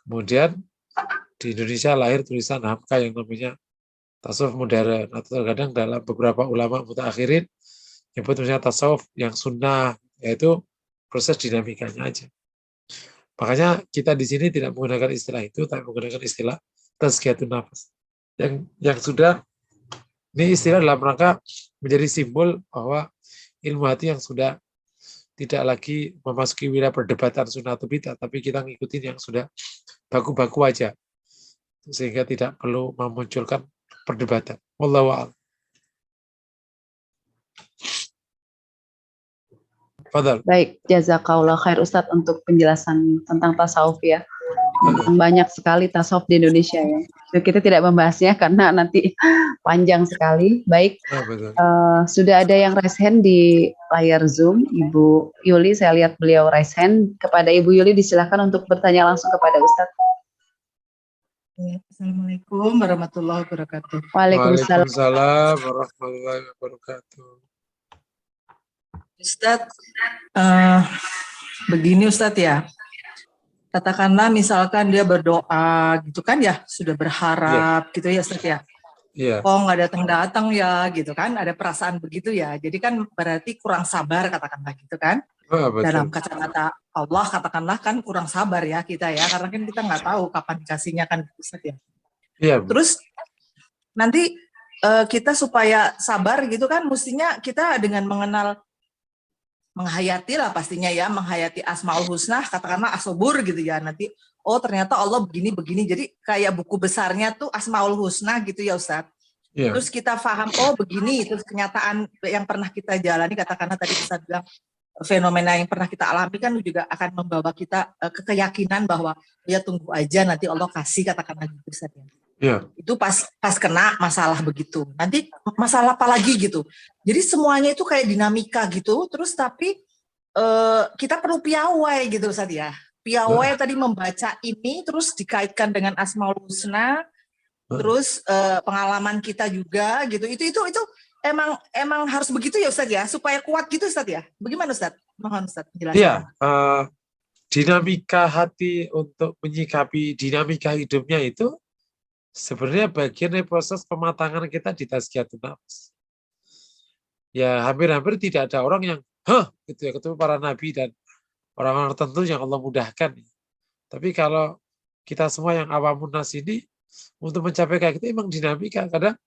Kemudian di Indonesia lahir tulisan Hamka yang namanya tasawuf modern, atau terkadang dalam beberapa ulama mutakhirin nyebut misalnya tasawuf yang sunnah, yaitu proses dinamikanya aja. Makanya kita di sini tidak menggunakan istilah itu, tapi menggunakan istilah tazkiyatun nafas. Yang sudah, ini istilah dalam rangka menjadi simbol bahwa ilmu hati yang sudah tidak lagi memasuki wilayah perdebatan sunnah atau bid'ah, tapi kita ngikutin yang sudah baku-baku aja, sehingga tidak perlu memunculkan perdebatan. Wallahu a'lam. Fadal.
Baik, jazakallah khair Ustadz untuk penjelasan tentang tasawuf ya. Banyak sekali tasawuf di Indonesia ya. Kita tidak membahasnya karena nanti panjang sekali. Baik, sudah ada yang raise hand di layar Zoom, Ibu Yuli. Saya lihat beliau raise hand. Kepada Ibu Yuli disilakan untuk bertanya langsung kepada Ustadz.
Assalamualaikum warahmatullahi wabarakatuh.
Waalaikumsalam warahmatullahi wabarakatuh.
Ustadz, begini Ustadz ya, katakanlah misalkan dia berdoa gitu kan ya, sudah berharap gitu ya Ustadz ya, kok nggak datang-datang ya gitu kan, ada perasaan begitu ya, jadi kan berarti kurang sabar katakanlah gitu kan, dalam kacamata Allah katakanlah kan kurang sabar ya kita ya, karena kan kita nggak tahu kapan dikasihnya kan Ustadz ya. Terus nanti kita supaya sabar gitu kan, mestinya kita dengan menghayati lah pastinya ya, menghayati Asmaul Husna, katakanlah Asobur gitu ya, nanti oh ternyata Allah begini-begini, jadi kayak buku besarnya tuh Asmaul Husna gitu ya Ustadz. Terus kita paham, oh begini, terus kenyataan yang pernah kita jalani, katakanlah tadi Ustadz bilang, fenomena yang pernah kita alami kan juga akan membawa kita ke keyakinan bahwa ya tunggu aja nanti Allah kasih, katakanlah gitu Ustadz ya. Itu pas kena masalah begitu. Nanti masalah apa lagi gitu. Jadi semuanya itu kayak dinamika gitu. Terus tapi kita perlu piawai gitu Ustadz ya. Piawai tadi membaca ini terus dikaitkan dengan Asmaul Husna. Terus pengalaman kita juga gitu. Itu emang harus begitu ya Ustadz ya, supaya kuat gitu Ustadz ya. Bagaimana Ustadz? Mohon Ustadz penjelasan.
Iya. Dinamika hati untuk menyikapi dinamika hidupnya itu sebenarnya bagian dari proses pematangan kita di tazkiyatun nafs. Ya hampir-hampir tidak ada orang yang gitu ya, ketemu para nabi dan orang-orang tertentu yang Allah mudahkan. Tapi kalau kita semua yang awamun nas ini untuk mencapai kayak gitu emang dinamika. Kadang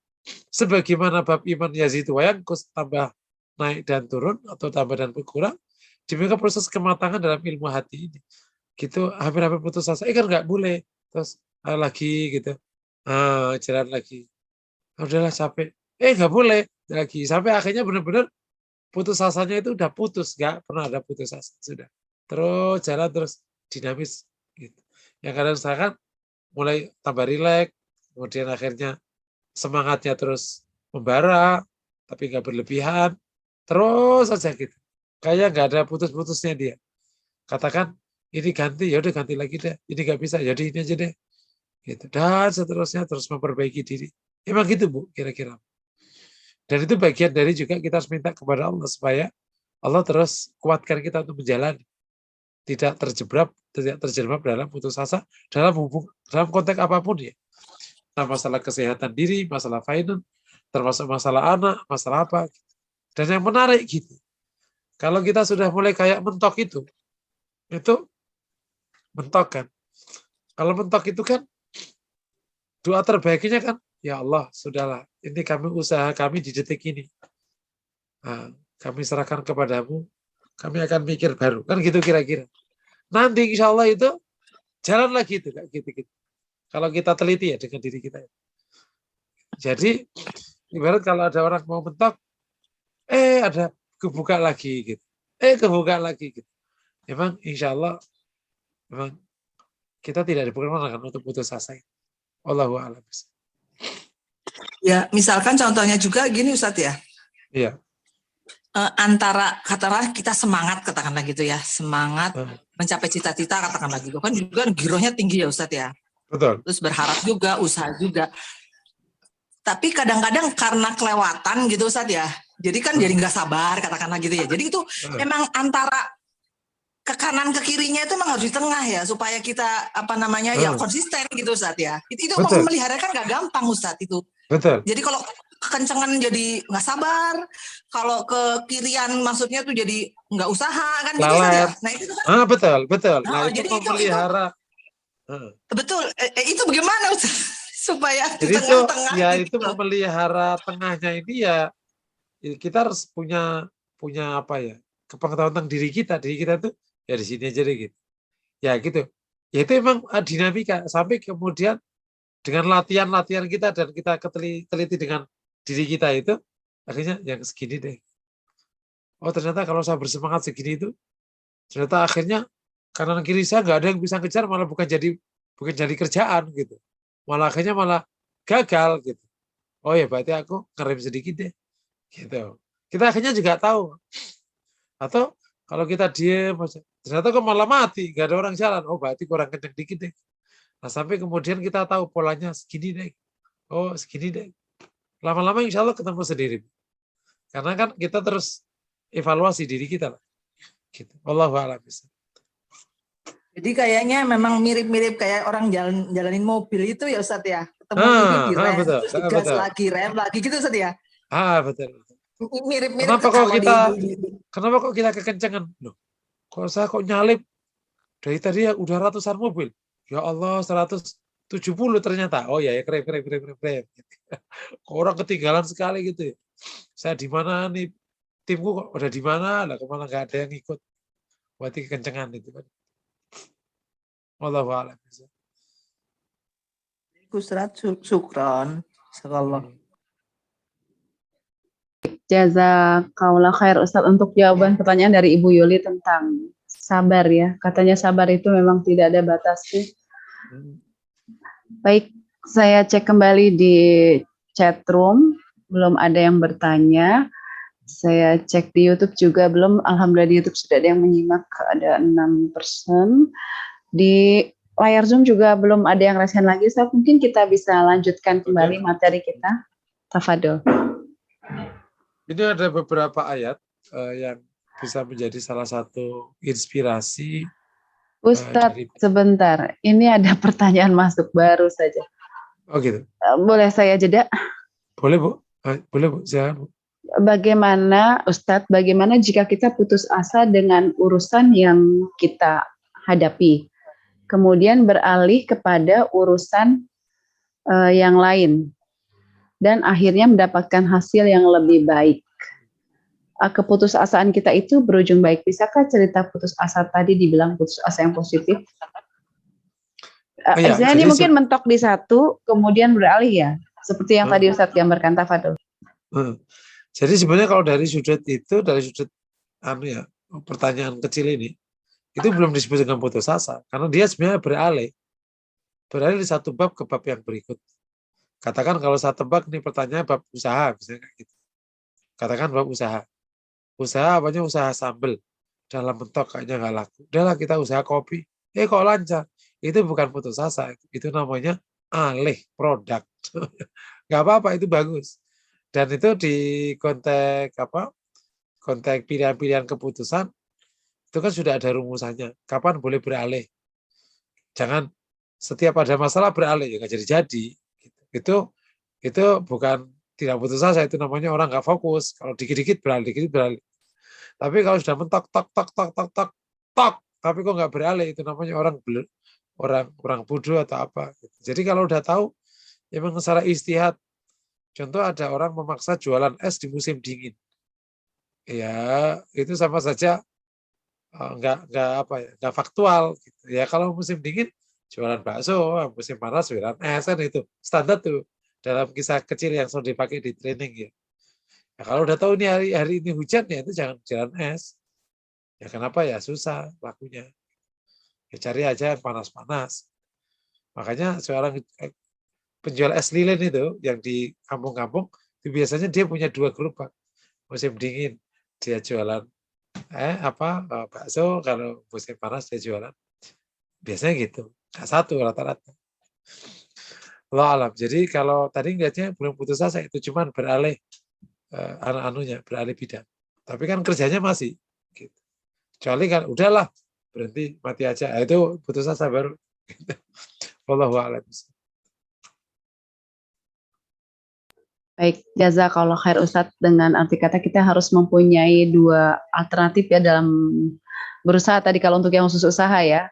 sebagaimana bab iman Yazid wa yanqus, tambah naik dan turun atau tambah dan berkurang, demikian proses kematangan dalam ilmu hati ini. Gitu hampir-hampir putus asa, kan nggak boleh. Terus lagi gitu. Jalan lagi, udahlah capek, nggak boleh lagi, sampai akhirnya benar-benar putus asanya itu udah putus, nggak pernah ada putus asa, sudah terus jalan terus dinamis gitu. Yang kadang misalkan mulai tambah rileks, kemudian akhirnya semangatnya terus membara tapi nggak berlebihan, terus saja gitu, kayak nggak ada putus-putusnya dia. Katakan ini ganti, ya udah ganti lagi deh, ini nggak bisa, jadi ini aja deh gitu, dan seterusnya, terus memperbaiki diri. Emang gitu Bu, kira-kira. Dan itu bagian dari juga kita harus minta kepada Allah supaya Allah terus kuatkan kita untuk menjalani, tidak terjebak dalam putus asa dalam konteks apapun ya. Nah, masalah kesehatan diri, masalah finance, termasuk masalah anak, masalah apa. Dan yang menarik gitu, kalau kita sudah mulai kayak mentok itu mentok kan. Kalau mentok itu kan doa terbaiknya kan, ya Allah, sudahlah, ini kami usaha kami di detik ini. Kami serahkan kepadamu, kami akan mikir baru. Kan gitu kira-kira. Nanti insya Allah itu jalan lagi itu kayak gitu. Kalau kita teliti ya dengan diri kita. Jadi ibarat kalau ada orang mau mentok, ada kebuka lagi gitu. Kebuka lagi gitu. Memang insya Allah memang kita tidak diperkenankan untuk putus asa. Wallahu a'lam.
Ya, misalkan contohnya juga gini Ustadz ya.
Iya.
Antara katakanlah kita semangat katakanlah gitu ya, semangat mencapai cita-cita katakanlah gitu kan juga girohnya tinggi ya Ustadz ya.
Betul.
Terus berharap juga, usaha juga. Tapi kadang-kadang karena kelewatan gitu Ustadz ya. Jadi kan jadi nggak sabar katakanlah gitu ya. Jadi itu memang antara ke kanan ke kirinya itu memang harus di tengah ya supaya kita ya konsisten gitu Ustadz ya. Itu memelihara kan nggak gampang Ustadz itu.
Betul.
Jadi kalau kekencengan jadi nggak sabar, kalau ke kirian maksudnya tuh jadi nggak usaha kan gitu ya. Nah itu kan.
Betul. Nah itu memelihara.
Betul. Itu bagaimana supaya
jadi
di tengah-tengah
ya
gitu.
Itu memelihara tengahnya ini ya kita harus punya apa ya, kepengetahuan tentang diri kita tuh ya di sini aja deh gitu. Ya gitu. Ya itu emang dinamika sampai kemudian dengan latihan kita dan kita teliti dengan diri kita itu akhirnya yang segini deh. Oh ternyata kalau saya bersemangat segini itu ternyata akhirnya kanan kiri saya nggak ada yang bisa kejar, malah bukan jadi kerjaan gitu. Malah akhirnya malah gagal gitu. Oh ya berarti aku ngerem sedikit deh. Gitu. Kita akhirnya juga tahu. Atau kalau kita diem ternyata kok malah mati, nggak ada orang jalan. Oh berarti kurang kenceng dikit deh. Nah sampai kemudian kita tahu polanya segini deh. Oh segini deh. Lama-lama insya Allah ketemu sendiri. Karena kan kita terus evaluasi diri kita lah. Gitu. Wallahu a'lam.
Jadi kayaknya memang mirip-mirip kayak orang jalanin mobil itu ya Ustadz ya. Ketemu itu di rem, terus gas lagi, rem lagi gitu Ustadz ya.
Betul.
Mirip-mirip.
Kenapa kok kita kekencengan? Loh, kok saya nyalip dari tadi ya udah ratusan mobil. Ya Allah 170 ternyata. Oh ya keren. Orang ketinggalan sekali gitu ya. Saya di mana nih? Timku kok udah di mana? Lah kemana nggak ada yang ikut? Berarti kekencengan itu kan. Wallahu a'lam.
Ustadz syukron. Insyaallah.
Jazakallah khair Ustadz untuk jawaban pertanyaan dari Ibu Yuli tentang sabar ya. Katanya sabar itu memang tidak ada batasnya. Baik, saya cek kembali di chat room, belum ada yang bertanya. Saya cek di YouTube juga belum. Alhamdulillah di YouTube sudah ada yang menyimak, ada 6%. Di layar Zoom juga belum ada yang resen lagi. So, mungkin kita bisa lanjutkan kembali materi kita. Tafadol.
Ini ada beberapa ayat yang bisa menjadi salah satu inspirasi.
Ustadz, sebentar. Ini ada pertanyaan masuk baru saja.
Oh gitu.
Boleh saya jeda?
Boleh Bu. Boleh Bu, silakan Bu.
Bagaimana jika kita putus asa dengan urusan yang kita hadapi, kemudian beralih kepada urusan yang lain, dan akhirnya mendapatkan hasil yang lebih baik. Keputusasaan kita itu berujung baik. Bisakah cerita putus asa tadi dibilang putus asa yang positif? Ini mungkin mentok di satu, kemudian beralih ya, seperti yang tadi Ustadz gambarkan. Tafadhol.
Jadi sebenarnya kalau dari sudut pertanyaan kecil ini, itu belum disebut dengan putus asa, karena dia sebenarnya beralih di satu bab ke bab yang berikut. Katakan kalau satu bab nih pertanyaan bab usaha, misalnya kayak gitu. Katakan bab usaha apanya, usaha sambel, dalam mentok kayaknya nggak laku. Udahlah kita usaha kopi, kok lancar. Itu bukan putus asa, itu namanya alih produk. Nggak apa-apa, itu bagus. Dan itu di konteks pilihan-pilihan keputusan itu kan sudah ada rumusannya. Kapan boleh beralih? Jangan setiap ada masalah beralih, ya nggak jadi. Itu bukan tidak putus asa, itu namanya orang nggak fokus. Kalau dikit-dikit beralih. Tapi kalau sudah mentok, tok, tapi kok nggak beralih, itu namanya orang bodoh atau apa. Jadi kalau udah tahu, memang secara istihad. Contoh ada orang memaksa jualan es di musim dingin. Ya, itu sama saja nggak apa ya, nggak faktual gitu. Ya kalau musim dingin jualan bakso, musim panas jualan es, kan itu standar tuh dalam kisah kecil yang selalu dipakai di training ya. Ya kalau udah tahu ini hari ini hujan ya itu jangan jualan es. Ya kenapa ya, susah lakunya. Ya cari aja yang panas-panas. Makanya seorang penjual es lilin itu yang di kampung-kampung itu biasanya dia punya 2 gerobak. Musim dingin dia jualan bakso, kalau musim panas dia jualan. Biasanya gitu. Nggak satu rata-rata. Allah alam. Jadi kalau tadi ngeliatnya belum putus asa, itu cuman beralih beralih bidang. Tapi kan kerjanya masih. Gitu. Kecuali kan udahlah berhenti, mati aja. Itu putus asa baru. Wallahu a'lam.
Baik, jazakallah khair Ustadz. Dengan arti kata kita harus mempunyai 2 alternatif ya dalam berusaha. Tadi kalau untuk yang khusus usaha ya,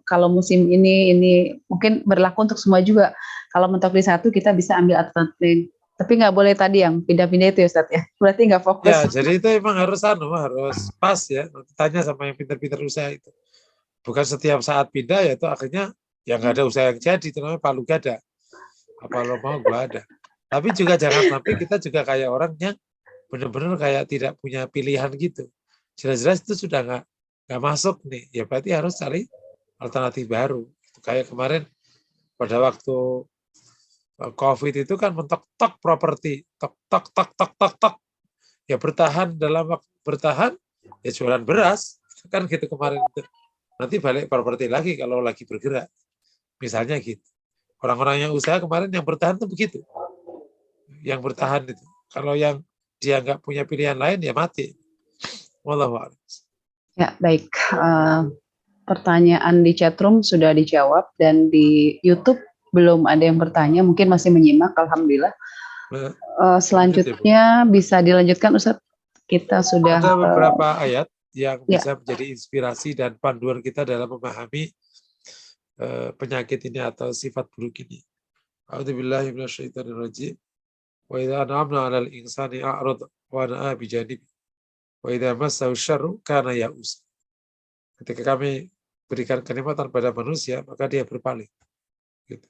kalau musim ini mungkin berlaku untuk semua juga. Kalau mentok di satu kita bisa ambil alternatif. Tapi nggak boleh tadi yang pindah-pindah itu ya Ustadz ya. Berarti nggak fokus.
Ya, jadi itu emang harus pas ya. Tanya sama yang pintar-pintar usaha itu. Bukan setiap saat pindah ya itu akhirnya yang nggak ada usaha yang jadi, itu namanya palu gada. Apa lo mau gua ada. Tapi juga jangan sampai kita juga kayak orang yang benar-benar kayak tidak punya pilihan gitu. Jelas-jelas itu sudah nggak masuk nih. Ya berarti harus cari alternatif baru. Kayak kemarin pada waktu COVID itu kan mentok-tok properti, tok. Ya bertahan, dalam waktu bertahan ya jualan beras kan gitu kemarin itu. Nanti balik properti lagi kalau lagi bergerak. Misalnya gitu. Orang-orang yang usaha kemarin yang bertahan itu begitu. Yang bertahan itu. Kalau yang dia nggak punya pilihan lain ya mati. Wallahu a'lam.
Ya, baik. Pertanyaan di chatroom sudah dijawab dan di YouTube belum ada yang bertanya, mungkin masih menyimak. Alhamdulillah. Selanjutnya bisa dilanjutkan Ustadz. Kita sudah
ada beberapa ayat yang bisa menjadi inspirasi dan panduan kita dalam memahami penyakit ini atau sifat buruk ini. A'udzubillahi minasyaitonirrajim. Wa idza an'amna 'alal insani a'rad wa na'a bi janibi. Wa idza massahu syarru kana ya'us. Ketika kami berikan kenikmatan pada manusia, maka dia berpaling. Gitu.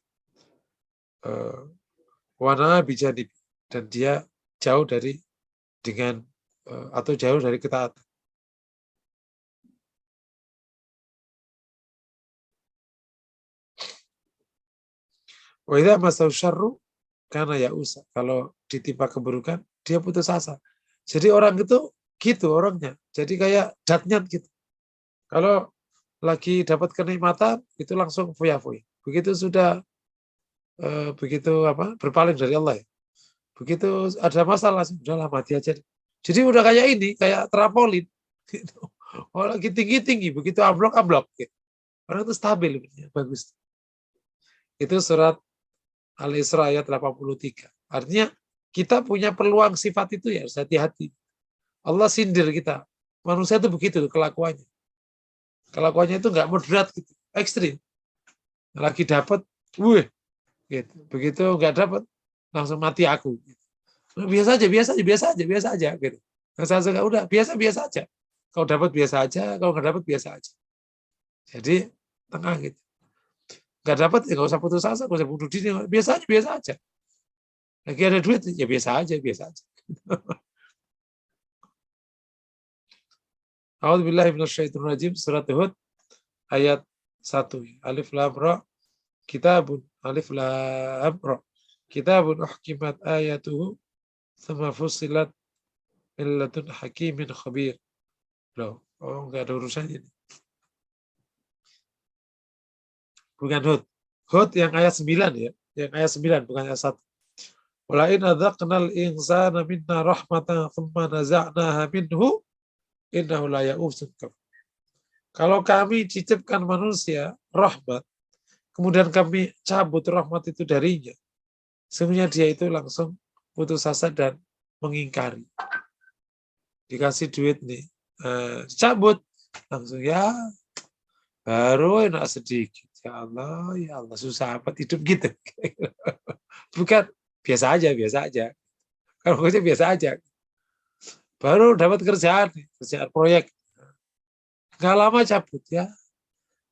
Wa na'a bi janibi, dan dia jauh dari jauh dari ketaatan. Wa idza massahu syarru kana ya'usa. Kalau ditimpa keburukan, dia putus asa. Jadi orang itu gitu orangnya. Jadi kayak datnyat gitu. Kalau lagi dapat kenikmatan itu langsung foya-foya. Begitu sudah berpaling dari Allah ya. Begitu ada masalah, udahlah mati aja. Jadi udah kayak ini, kayak trampolin. Gitu. Oh, lagi tinggi-tinggi, begitu amblok-amblok. Gitu. Orang itu stabil, bagus. Itu surat Al-Isra ayat 83. Artinya kita punya peluang sifat itu ya, harus hati-hati. Allah sindir kita. Manusia itu begitu kelakuannya. Kelakuannya itu nggak moderat gitu, ekstrim. Lagi dapat, gitu. Begitu nggak dapat, langsung mati aku. Gitu. Biasa aja, gitu. Saya udah biasa aja. Kalau dapat biasa aja, kalau nggak dapat biasa aja. Jadi tengah gitu. Nggak dapat ya nggak usah putus asa, nggak usah bunuh diri, biasa aja. Lagi ada duit ya biasa aja. A'udzubillahi minasyaitonirrajim, surat Hud ayat 1. Alif lam ra kitabun uhkimat ayatuhu tsumma fussilat min ladun hakimin khabir. Loh, enggak ada urusannya ini. Bukan Hud. Hud yang ayat 9 ya. Yang ayat 9 bukan ayat 1. Walain adzaqnal insana minna rahmatan tsumma naza'naha minhu innahu la ya'usun kafur. Kalau kami cicipkan manusia rahmat, kemudian kami cabut rahmat itu darinya, sebenarnya dia itu langsung putus asa dan mengingkari. Dikasih duit nih, cabut langsung ya baru enak sedikit. Ya Allah susah amat hidup gitu. Bukan biasa aja. Kalau biasa aja. Baru dapat kerjaan proyek. Nggak lama cabut ya.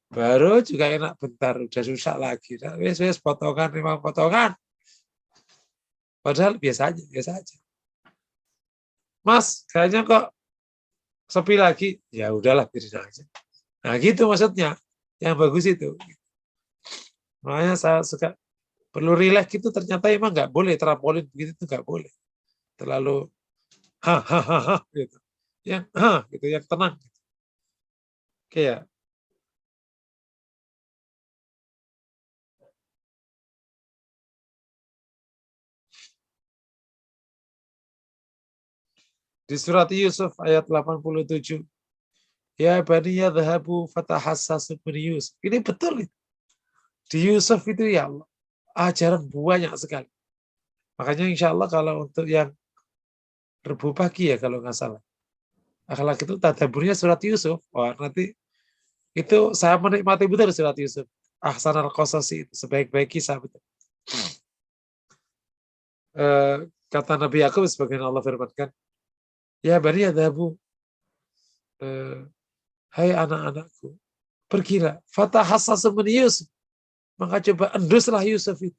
Baru juga enak bentar, udah susah lagi. Wes potongan, 5 potongan. Padahal biasa aja, biasa aja. Mas, kayaknya kok sepi lagi. Ya udahlah, biarin aja. Nah gitu maksudnya. Yang bagus itu. Makanya saya suka perlu relax gitu, ternyata emang nggak boleh trampolin begitu, itu nggak boleh. Terlalu hahaha gitu. Yang gitu, yang tenang. Oke ya. Di surat Yusuf ayat 87. Ya baniya dhahabu fatahassasu min Yusuf. Ini betul itu. Di Yusuf itu ya Allah, ajaran banyak sekali. Makanya insya Allah kalau untuk yang Rebu pagi ya kalau nggak salah. Akhlak itu tadaburnya surat Yusuf. Wah nanti itu saya menikmati betul surat Yusuf. Ahsan al-Qasasi, sebaik-baik kisah betul. Kata Nabi Yakub sebagian Allah firmankan, ya bani adhabu, hai anak-anakku, pergilah, fatahassasu min Yusuf. Maka coba enduslah Yusuf itu.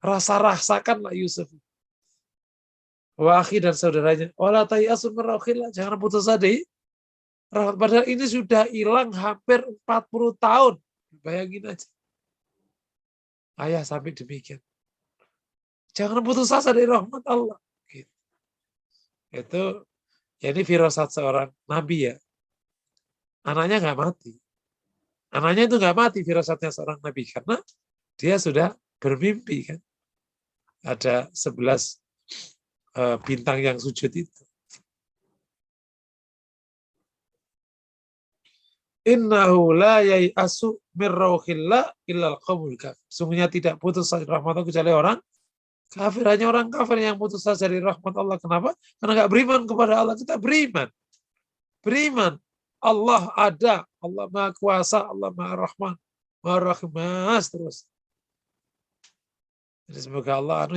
Rasakanlah Yusuf itu. Wa akhi dan saudaranya. Wala tayasu min rauhillah. Jangan putus asa deh. Padahal ini sudah hilang hampir 40 tahun. Bayangin aja. Ayah sampai demikian. Jangan putus asa dari rahmat Allah. Gitu. Itu, ya ini firasat seorang nabi ya. Anaknya nggak mati. Anaknya itu nggak mati firasatnya seorang nabi. Karena dia sudah bermimpi kan. Ada 11 bintang yang sujud itu. Innahu la yai'asu min rauhillah illal qaumul kafir. Sungguhnya tidak putus asa dari rahmat Allah kecuali orang kafir. Hanya orang kafir yang putus asa dari rahmat Allah. Kenapa? Karena nggak beriman kepada Allah. Kita beriman. Beriman. Allah ada. Allah Maha Kuasa. Allah Maha Rahman. Maha Rahim. Terus. Jadi semoga Allah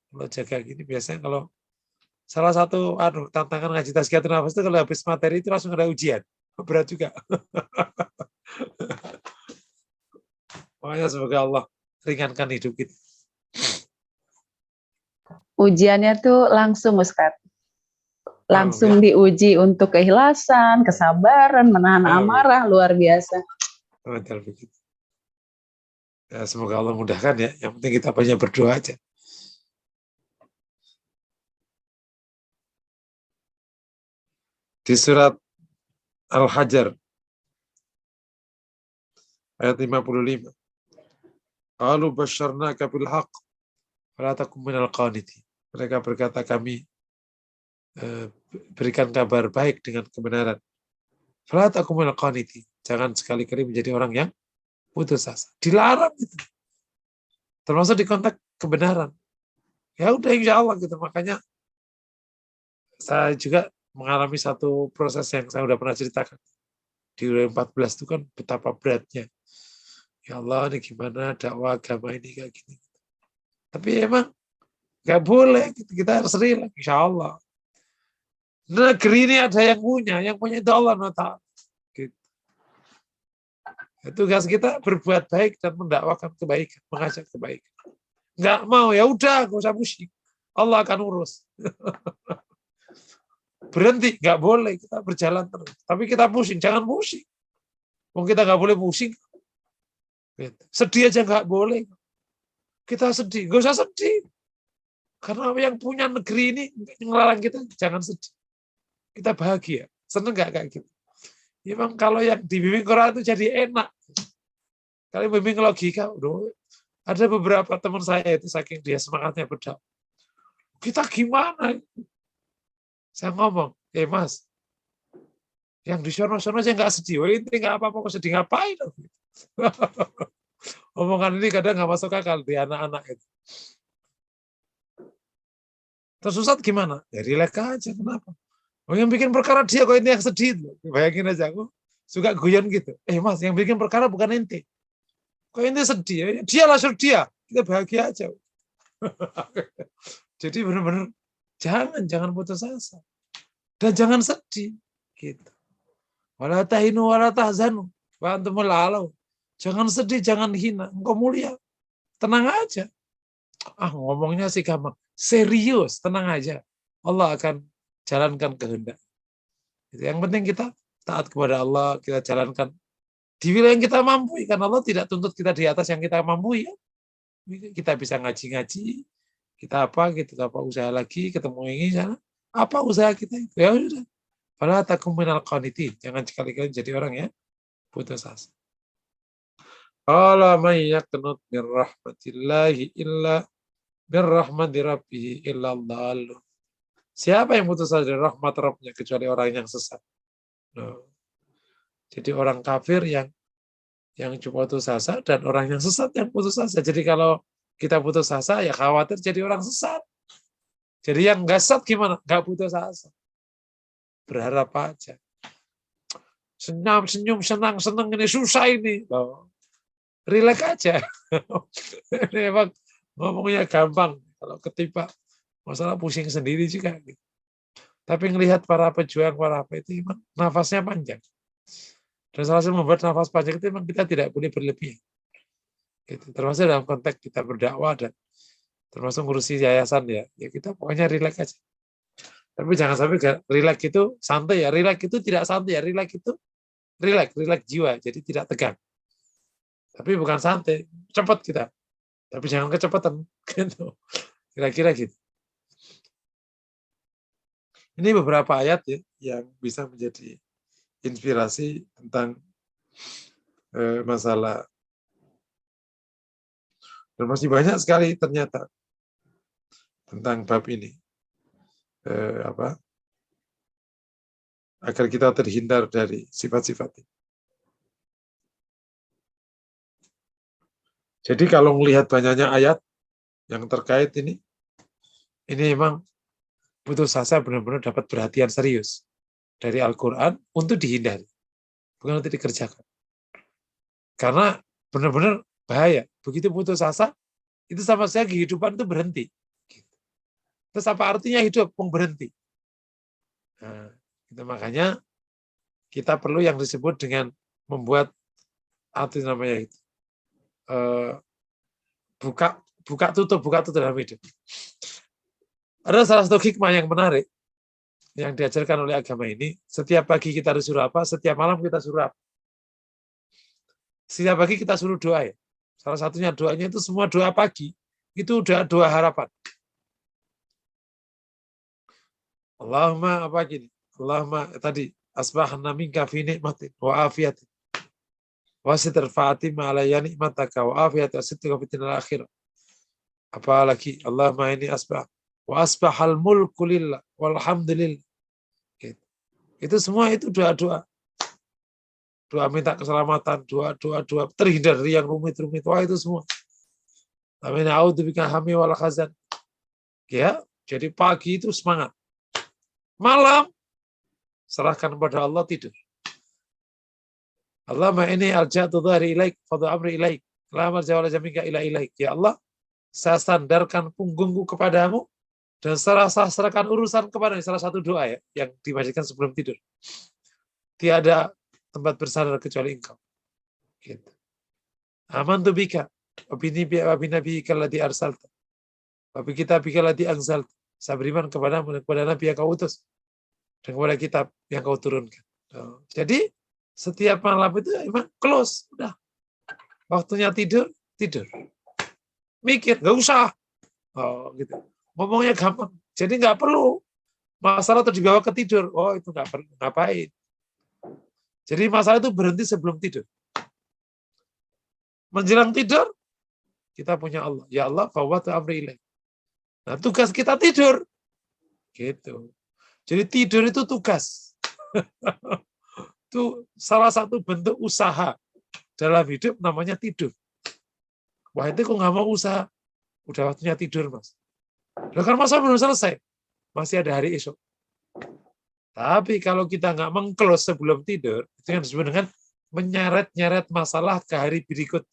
Allah jaga gini. Biasanya kalau salah satu tantangan ngaji tazkiyatun nafas itu kalau habis materi itu langsung ada ujian. Berat juga. Makanya semoga Allah ringankan hidup kita.
Ujiannya tuh langsung Ustadz. Langsung diuji untuk keikhlasan, kesabaran, menahan amarah, luar biasa.
Betul begitu. Ya, semoga Allah mudahkan ya. Yang penting kita banyak berdoa aja. Di surat Al-Hajar ayat 55. Qalu basyarnaka bil haqq fala takum minal qanitin. Mereka berkata, kami berikan kabar baik dengan kebenaran. Fala takum minal qanitin. Jangan sekali-kali menjadi orang yang putus asa. Dilarang itu. Termasuk di konteks kebenaran. Ya udah insya Allah gitu. Makanya saya juga mengalami satu proses yang saya udah pernah ceritakan. Di 2014 itu kan betapa beratnya. Ya Allah, ini gimana dakwah agama ini kayak gini. Tapi emang nggak boleh. Kita harus relax, insya Allah. Negeri ini ada yang punya itu Allah SWT. Gitu. Tugas kita berbuat baik dan mendakwakan kebaikan, mengajak kebaikan. Nggak mau, ya udah, nggak usah pusing. Allah akan urus. Berhenti, nggak boleh, kita berjalan terus. Tapi kita pusing, jangan pusing. Mungkin kita nggak boleh pusing. Sedih aja nggak boleh. Kita sedih, nggak usah sedih. Karena yang punya negeri ini ngelarang kita, jangan sedih. Kita bahagia, seneng nggak kayak gitu. Memang kalau yang dibimbing Quran itu jadi enak. Kalau bimbing logika, ada beberapa teman saya itu saking dia semangatnya berdakwah. Kita gimana? Saya ngomong, Mas, yang di sono-sono aja nggak sedih. Ini nggak apa-apa, kok sedih ngapain? Omongan ini kadang nggak masuk akal di anak-anak itu. Terus Ustadz gimana? Ya relax aja, kenapa? Yang bikin perkara dia, kok ini yang sedih. Bayangin aja, aku suka guyon gitu. Mas, yang bikin perkara bukan ente. Kok ini sedih? Dia lah suruh dia. Kita bahagia aja. Jadi benar-benar jangan putus asa. Dan jangan sedih. Gitu. Wala tahinu wala tahzanu wa antumul a'laun. Jangan sedih, jangan hina, engkau mulia. Tenang aja. Ngomongnya sih gampang. Serius, tenang aja. Allah akan jalankan kehendak. Yang penting kita taat kepada Allah, kita jalankan di wilayah yang kita mampu. Karena Allah tidak tuntut kita di atas yang kita mampu. Ya. Kita bisa ngaji-ngaji, kita apa usaha lagi, ketemu ini sana. Apa usaha kita itu? Ya udah. Fala takum minal qanitin. Jangan sekali-kali jadi orang ya putus asa. Qala may yaqnut min rahmatillahi illa min rahmati rabbih illa dhallun. Siapa yang putus asa dari rahmat Rabbnya kecuali orang yang sesat. Jadi orang kafir yang cuma putus asa dan orang yang sesat yang putus asa. Jadi kalau kita putus asa ya khawatir jadi orang sesat. Jadi yang nggak sesat gimana? Nggak putus asa. Berharap aja. Senyum, senang ini susah ini. Relax aja. Ini emang ngomongnya gampang. Kalau ketiba masalah pusing sendiri juga. Tapi ngelihat para pejuang, para apa itu memang nafasnya panjang. Dan salah satu membuat nafas panjang itu memang kita tidak boleh berlebihan. Gitu. Termasuk dalam konteks kita berdakwah dan termasuk ngurusi yayasan ya kita pokoknya relax aja. Tapi jangan sampai relax itu santai ya. Relax itu tidak santai ya. Relax itu relax jiwa. Jadi tidak tegang. Tapi bukan santai, cepat kita. Tapi jangan kecepatan. Gitu. Kira-kira gitu. Ini beberapa ayat ya, yang bisa menjadi inspirasi tentang masalah. Dan masih banyak sekali ternyata tentang bab ini. Agar kita terhindar dari sifat-sifat ini. Jadi kalau melihat banyaknya ayat yang terkait ini memang putus asa benar-benar dapat perhatian serius dari Al-Quran untuk dihindari, bukan untuk dikerjakan. Karena benar-benar bahaya. Begitu putus asa, itu sama saja kehidupan itu berhenti. Terus apa artinya hidup? Berhenti. Nah, itu makanya kita perlu yang disebut dengan membuat buka tutup dalam hidup. Ada salah satu hikmah yang menarik yang diajarkan oleh agama ini. Setiap pagi kita disuruh apa? Setiap malam kita suruh apa? Setiap pagi kita suruh doa ya. Salah satunya doanya itu semua doa pagi. Itu doa harapan. Allahumma apa gini? Allahumma tadi asbahna minka fi nikmatin wa afiyatin. Wasitr Fatima alayya nikmataka wa afiyat wa sitrika fitinal akhirah. Apalagi Allahumma ini asbah wa asbahal mulku lillah walhamdulillah. Itu semua itu doa-doa. Doa minta keselamatan, doa terhindar dari yang rumit-rumit. Wah itu semua. Amin a'udzubika hami wal khazan. Ya, jadi pagi itu semangat. Malam serahkan kepada Allah, tidur. Allahumma ini alja'tu dhahri ilaik, fadhu amri ilaik, la marja wala jamika ila ilaik. Ya Allah, saya sandarkan punggungku kepadamu dan serahkan urusan kepadamu. Salah satu doa ya yang dibacakan sebelum tidur. Tiada tempat bersandar kecuali Engkau. Gitu. Amantu bika, wa binabiyika alladhi arsalta, wa bi kitabika alladhi anzalta. Saya beriman kepadamu dan kepada Nabi yang kau utus dan kepada kitab yang kau turunkan. Jadi setiap malam itu emang close, udah. Waktunya tidur. Mikir, nggak usah. Gitu. Ngomongnya gampang. Jadi nggak perlu masalah itu dibawa ke tidur. Itu nggak perlu, ngapain. Jadi masalah itu berhenti sebelum tidur. Menjelang tidur, kita punya Allah. Ya Allah, fawwatu amri ilaik. Nah, tugas kita tidur. Gitu. Jadi tidur itu tugas. Itu salah satu bentuk usaha dalam hidup namanya tidur. Wah itu kok nggak mau usaha, udah waktunya tidur mas. Loh kan masa belum selesai, masih ada hari esok. Tapi kalau kita nggak meng-close sebelum tidur, itu yang disebut dengan menyeret-nyeret masalah ke hari berikut.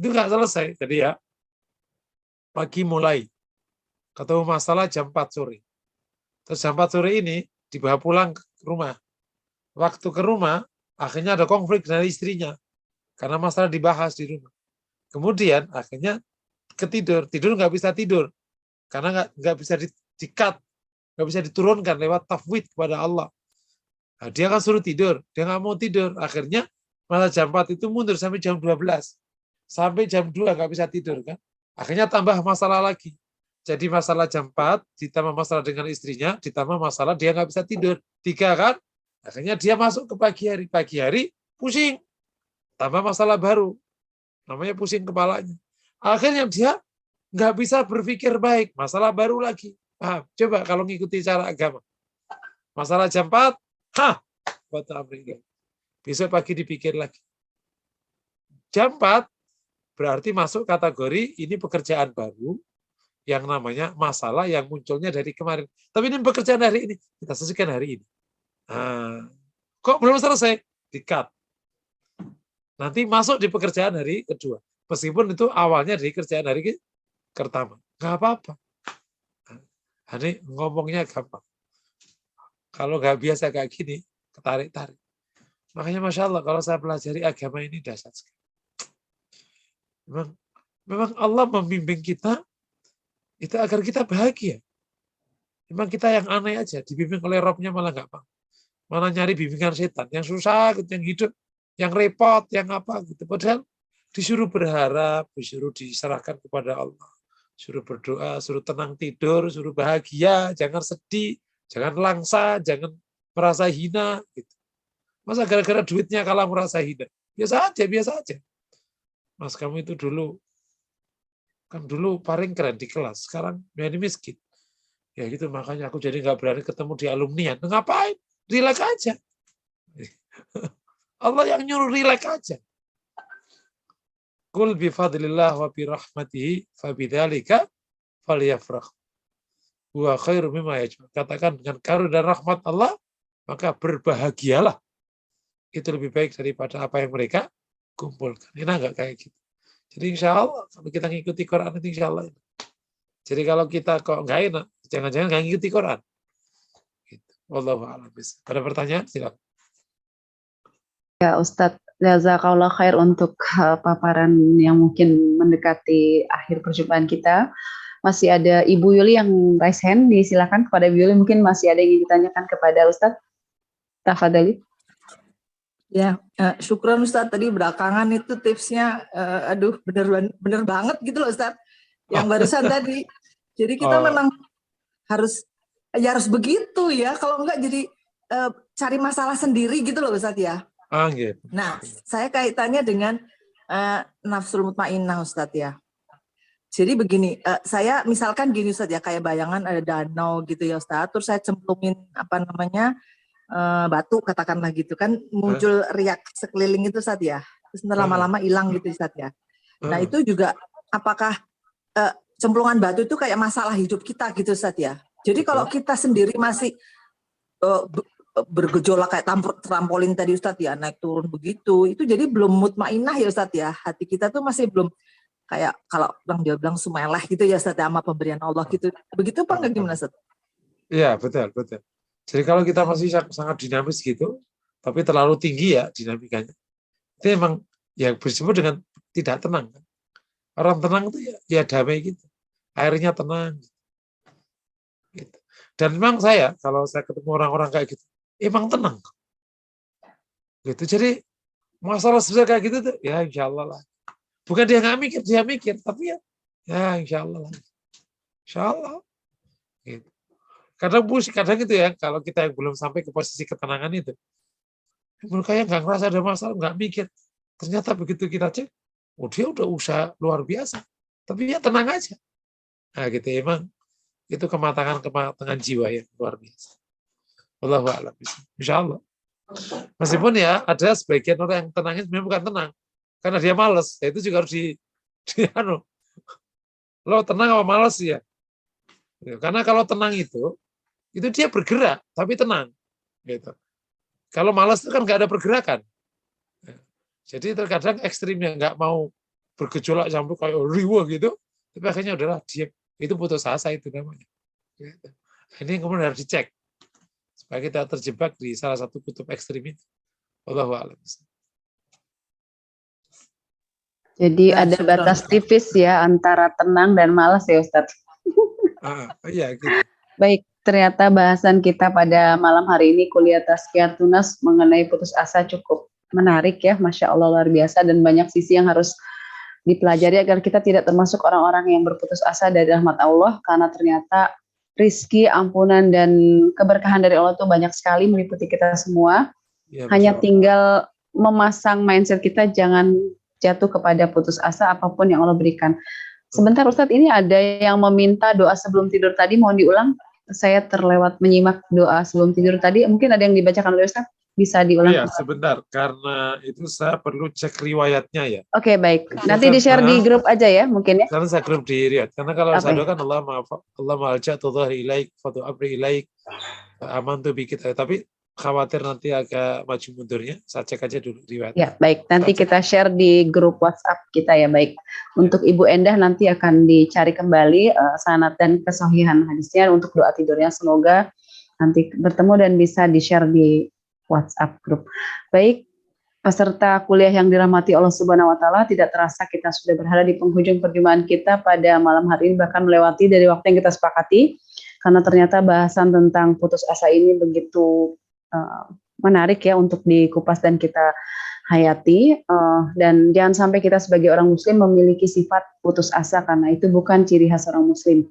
Itu nggak selesai. Jadi ya pagi mulai ketemu masalah jam 4 sore. Terus jam 4 sore ini dibawa pulang ke rumah. Waktu ke rumah, akhirnya ada konflik dengan istrinya. Karena masalah dibahas di rumah. Kemudian akhirnya tidur nggak bisa tidur. Karena nggak bisa di-cut, nggak bisa diturunkan lewat tafwid kepada Allah. Nah, dia kan suruh tidur, dia nggak mau tidur. Akhirnya malah jam 4 itu mundur sampai jam 12. Sampai jam 2 nggak bisa tidur kan. Akhirnya tambah masalah lagi. Jadi masalah jam 4, ditambah masalah dengan istrinya, ditambah masalah dia nggak bisa tidur. 3 kan, akhirnya dia masuk ke pagi hari. Pagi hari pusing, tambah masalah baru. Namanya pusing kepalanya. Akhirnya dia nggak bisa berpikir baik, masalah baru lagi. Paham? Coba kalau ngikuti cara agama. Masalah jam 4, besok pagi dipikir lagi. Jam 4 berarti masuk kategori ini pekerjaan baru yang namanya masalah yang munculnya dari kemarin. Tapi ini pekerjaan hari ini, kita selesaikan hari ini. Nah, kok belum selesai? Di-cut. Nanti masuk di pekerjaan hari kedua. Meskipun itu awalnya dari kerjaan hari pertama. Nggak apa-apa. Ini ngomongnya gampang. Kalau nggak biasa kayak gini, ketarik-tarik. Makanya Masya Allah, kalau saya pelajari agama ini dahsyat sekali. Memang Allah membimbing kita itu agar kita bahagia. Memang kita yang aneh aja, dibimbing oleh Robnya malah nggak mau. Malah nyari bimbingan setan, yang susah, yang hidup, yang repot, yang apa gitu. Padahal disuruh berharap, disuruh diserahkan kepada Allah, suruh berdoa, suruh tenang tidur, suruh bahagia, jangan sedih, jangan langsa, jangan merasa hina. Gitu. Masa gara-gara duitnya kalah merasa hina? Biasa aja, biasa aja. Mas kamu itu dulu paling keren di kelas, sekarang ini miskin. Ya gitu, makanya aku jadi nggak berani ketemu di alumnian. Ngapain? Relax aja. Allah yang nyuruh relax aja. Qul bi fadlillah wa bi rahmatihi fabidzalika falyafrah. Wa khairu mimma yajma'un. Katakan dengan karunia dan rahmat Allah, maka berbahagialah. Itu lebih baik daripada apa yang mereka kumpulkan. Ini enggak kayak gitu. Jadi insya Allah, kalau kita ngikuti Quran itu insya Allah. Jadi kalau kita kok nggak enak, jangan-jangan nggak ngikuti Quran. Gitu. Wallahu a'lam. Ada pertanyaan? Silakan.
Ya Ustadz, jazakallah khair untuk paparan yang mungkin mendekati akhir perjumpaan kita. Masih ada Ibu Yuli yang raise hand, disilakan kepada Ibu Yuli, mungkin masih ada yang ingin ditanyakan kepada Ustadz. Tafadhali.
Ya, syukran Ustadz, tadi belakangan itu tipsnya, aduh bener banget gitu loh Ustadz, yang barusan tadi. Jadi kita memang harus begitu ya, kalau enggak jadi cari masalah sendiri gitu loh Ustadz ya.
Gitu.
Nah, saya kaitannya dengan nafsul mutmainnah Ustadz ya. Jadi begini, saya misalkan gini Ustadz ya, kayak bayangan ada danau gitu ya Ustadz, terus saya cemplungin batu katakanlah gitu kan, muncul riak sekeliling itu Ustaz ya, terus lama-lama hilang gitu Ustaz ya. Nah itu juga apakah cemplungan batu itu kayak masalah hidup kita gitu Ustaz ya. Jadi kalau kita sendiri masih bergejolak kayak trampolin tadi Ustaz ya, naik turun begitu, itu jadi belum mutmainnah ya Ustaz ya, hati kita tuh masih belum kayak kalau dia bilang sumeleh gitu ya Ustaz ya, sama pemberian Allah gitu. Begitu Pak, nggak gimana Ustaz?
Iya betul. Jadi kalau kita masih sangat dinamis gitu, tapi terlalu tinggi ya dinamikanya, itu emang ya disebut dengan tidak tenang. Orang tenang itu ya damai gitu, airnya tenang. Gitu. Dan memang kalau saya ketemu orang-orang kayak gitu, emang tenang. Gitu. Jadi masalah sebesar kayak gitu tuh, ya insya Allah lah. Bukan dia nggak mikir, dia mikir, tapi ya insya Allah lah. Insya Allah. Gitu. Kadang gitu ya, kalau kita yang belum sampai ke posisi ketenangan itu, kayak nggak ngerasa ada masalah, nggak mikir. Ternyata begitu kita cek, dia udah usaha luar biasa. Tapi ya tenang aja. Nah gitu, emang itu kematangan jiwa yang luar biasa. Wallahu a'lam. Insya Allah. Meskipun ya ada sebagian orang yang tenangnya sebenarnya bukan tenang, karena dia malas. Ya, itu juga harus lo tenang apa malas ya? Karena kalau tenang itu dia bergerak tapi tenang gitu. Kalau malas itu kan nggak ada pergerakan. Jadi terkadang ekstrimnya nggak mau bergejolak sampai kayak riwah gitu, tapi akhirnya udahlah diam. Itu putus asa itu namanya. Gitu. Ini kemudian harus dicek supaya kita terjebak di salah satu kutub ekstrim itu. Wallahu a'lam.
Jadi ada batas tipis ya antara tenang dan malas ya Ustadz.
Iya gitu.
Baik, ternyata bahasan kita pada malam hari ini kuliah Tazkiyah Tunas mengenai putus asa cukup menarik ya, Masya Allah luar biasa, dan banyak sisi yang harus dipelajari agar kita tidak termasuk orang-orang yang berputus asa dari rahmat Allah, karena ternyata rizki, ampunan, dan keberkahan dari Allah itu banyak sekali meliputi kita semua. Ya, hanya tinggal memasang mindset kita jangan jatuh kepada putus asa apapun yang Allah berikan. Sebentar Ustadz, ini ada yang meminta doa sebelum tidur tadi, mohon diulang. Saya terlewat menyimak doa sebelum tidur tadi. Mungkin ada yang dibacakan oleh Ustadz, bisa diulang.
Iya, sebentar, karena itu saya perlu cek riwayatnya ya.
Oke, baik. Nanti di-share di grup aja ya, mungkin ya.
Karena saya grup di riwayat. Karena kalau saya doakan Allah ma'alja'tu dhahri ilaik, fatu abri ilaik, amantu bikit. Tapi khawatir nanti agak maju mundurnya, saya cek aja dulu riwayat.
Ya, baik. Nanti kita share di grup WhatsApp kita ya, baik. Untuk Ibu Endah nanti akan dicari kembali sanad dan kesahihan hadisnya untuk doa tidurnya. Semoga nanti bertemu dan bisa di-share di WhatsApp grup. Baik, peserta kuliah yang dirahmati Allah Subhanahu wa taala, tidak terasa kita sudah berada di penghujung perjumpaan kita pada malam hari ini, bahkan melewati dari waktu yang kita sepakati. Karena ternyata bahasan tentang putus asa ini begitu menarik ya untuk dikupas dan kita hayati, dan jangan sampai kita sebagai orang muslim memiliki sifat putus asa, karena itu bukan ciri khas orang muslim,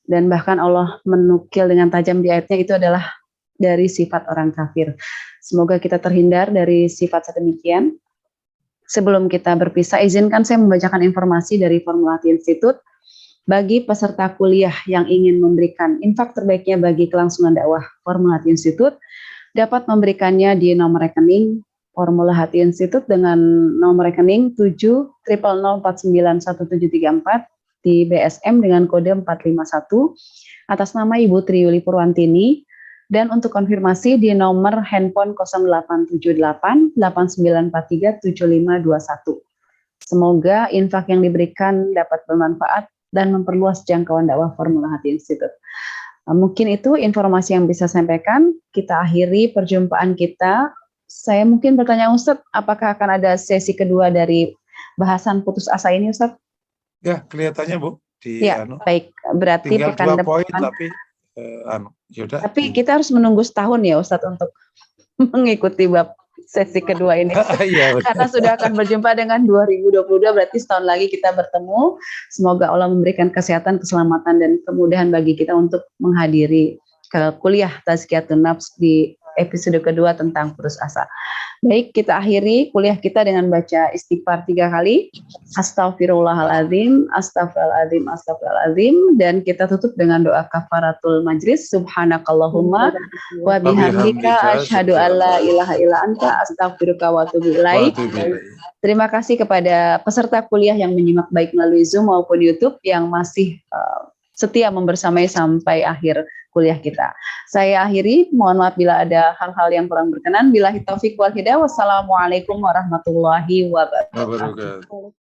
dan bahkan Allah menukil dengan tajam di ayatnya itu adalah dari sifat orang kafir. Semoga kita terhindar dari sifat sedemikian. Sebelum kita berpisah, izinkan saya membacakan informasi dari Formulati Institute. Bagi peserta kuliah yang ingin memberikan infak terbaiknya bagi kelangsungan dakwah, Formulati Institute dapat memberikannya di nomor rekening Formula Hati Institute dengan nomor rekening 70004917734 di BSM dengan kode 451 atas nama Ibu Triyuli Purwantini, dan untuk konfirmasi di nomor handphone 0878 8943 7521. Semoga infak yang diberikan dapat bermanfaat dan memperluas jangkauan dakwah Formula Hati Institute. Mungkin itu informasi yang bisa saya sampaikan. Kita akhiri perjumpaan kita. Saya mungkin bertanya Ustadz, apakah akan ada sesi kedua dari bahasan putus asa ini Ustadz?
Ya, kelihatannya Bu.
Ya, baik. Berarti
tinggal
pekan
2 poin,
depan.
Yaudah.
Tapi kita harus menunggu setahun ya Ustadz untuk mengikuti sesi kedua ini.
Iya,
karena sudah akan berjumpa dengan 2022, berarti setahun lagi kita bertemu. Semoga Allah memberikan kesehatan, keselamatan, dan kemudahan bagi kita untuk menghadiri kuliah Tazkiyatun Nafs di episode kedua tentang putus asa. Baik, kita akhiri kuliah kita dengan baca istighfar 3 kali. Astaghfirullahaladzim, astaghfirullahaladzim, astaghfirullahaladzim. Dan kita tutup dengan doa kafaratul majlis. Subhanakallahumma wa bihamdika asyhadu alla ilaha illa anta astaghfiruka wa atubu ilaik. Terima kasih kepada peserta kuliah yang menyimak baik melalui Zoom maupun YouTube yang masih setia membersamai sampai akhir kuliah kita. Saya akhiri, mohon maaf bila ada hal-hal yang kurang berkenan. Billahi taufik wal hidayah. Wassalamualaikum warahmatullahi wabarakatuh.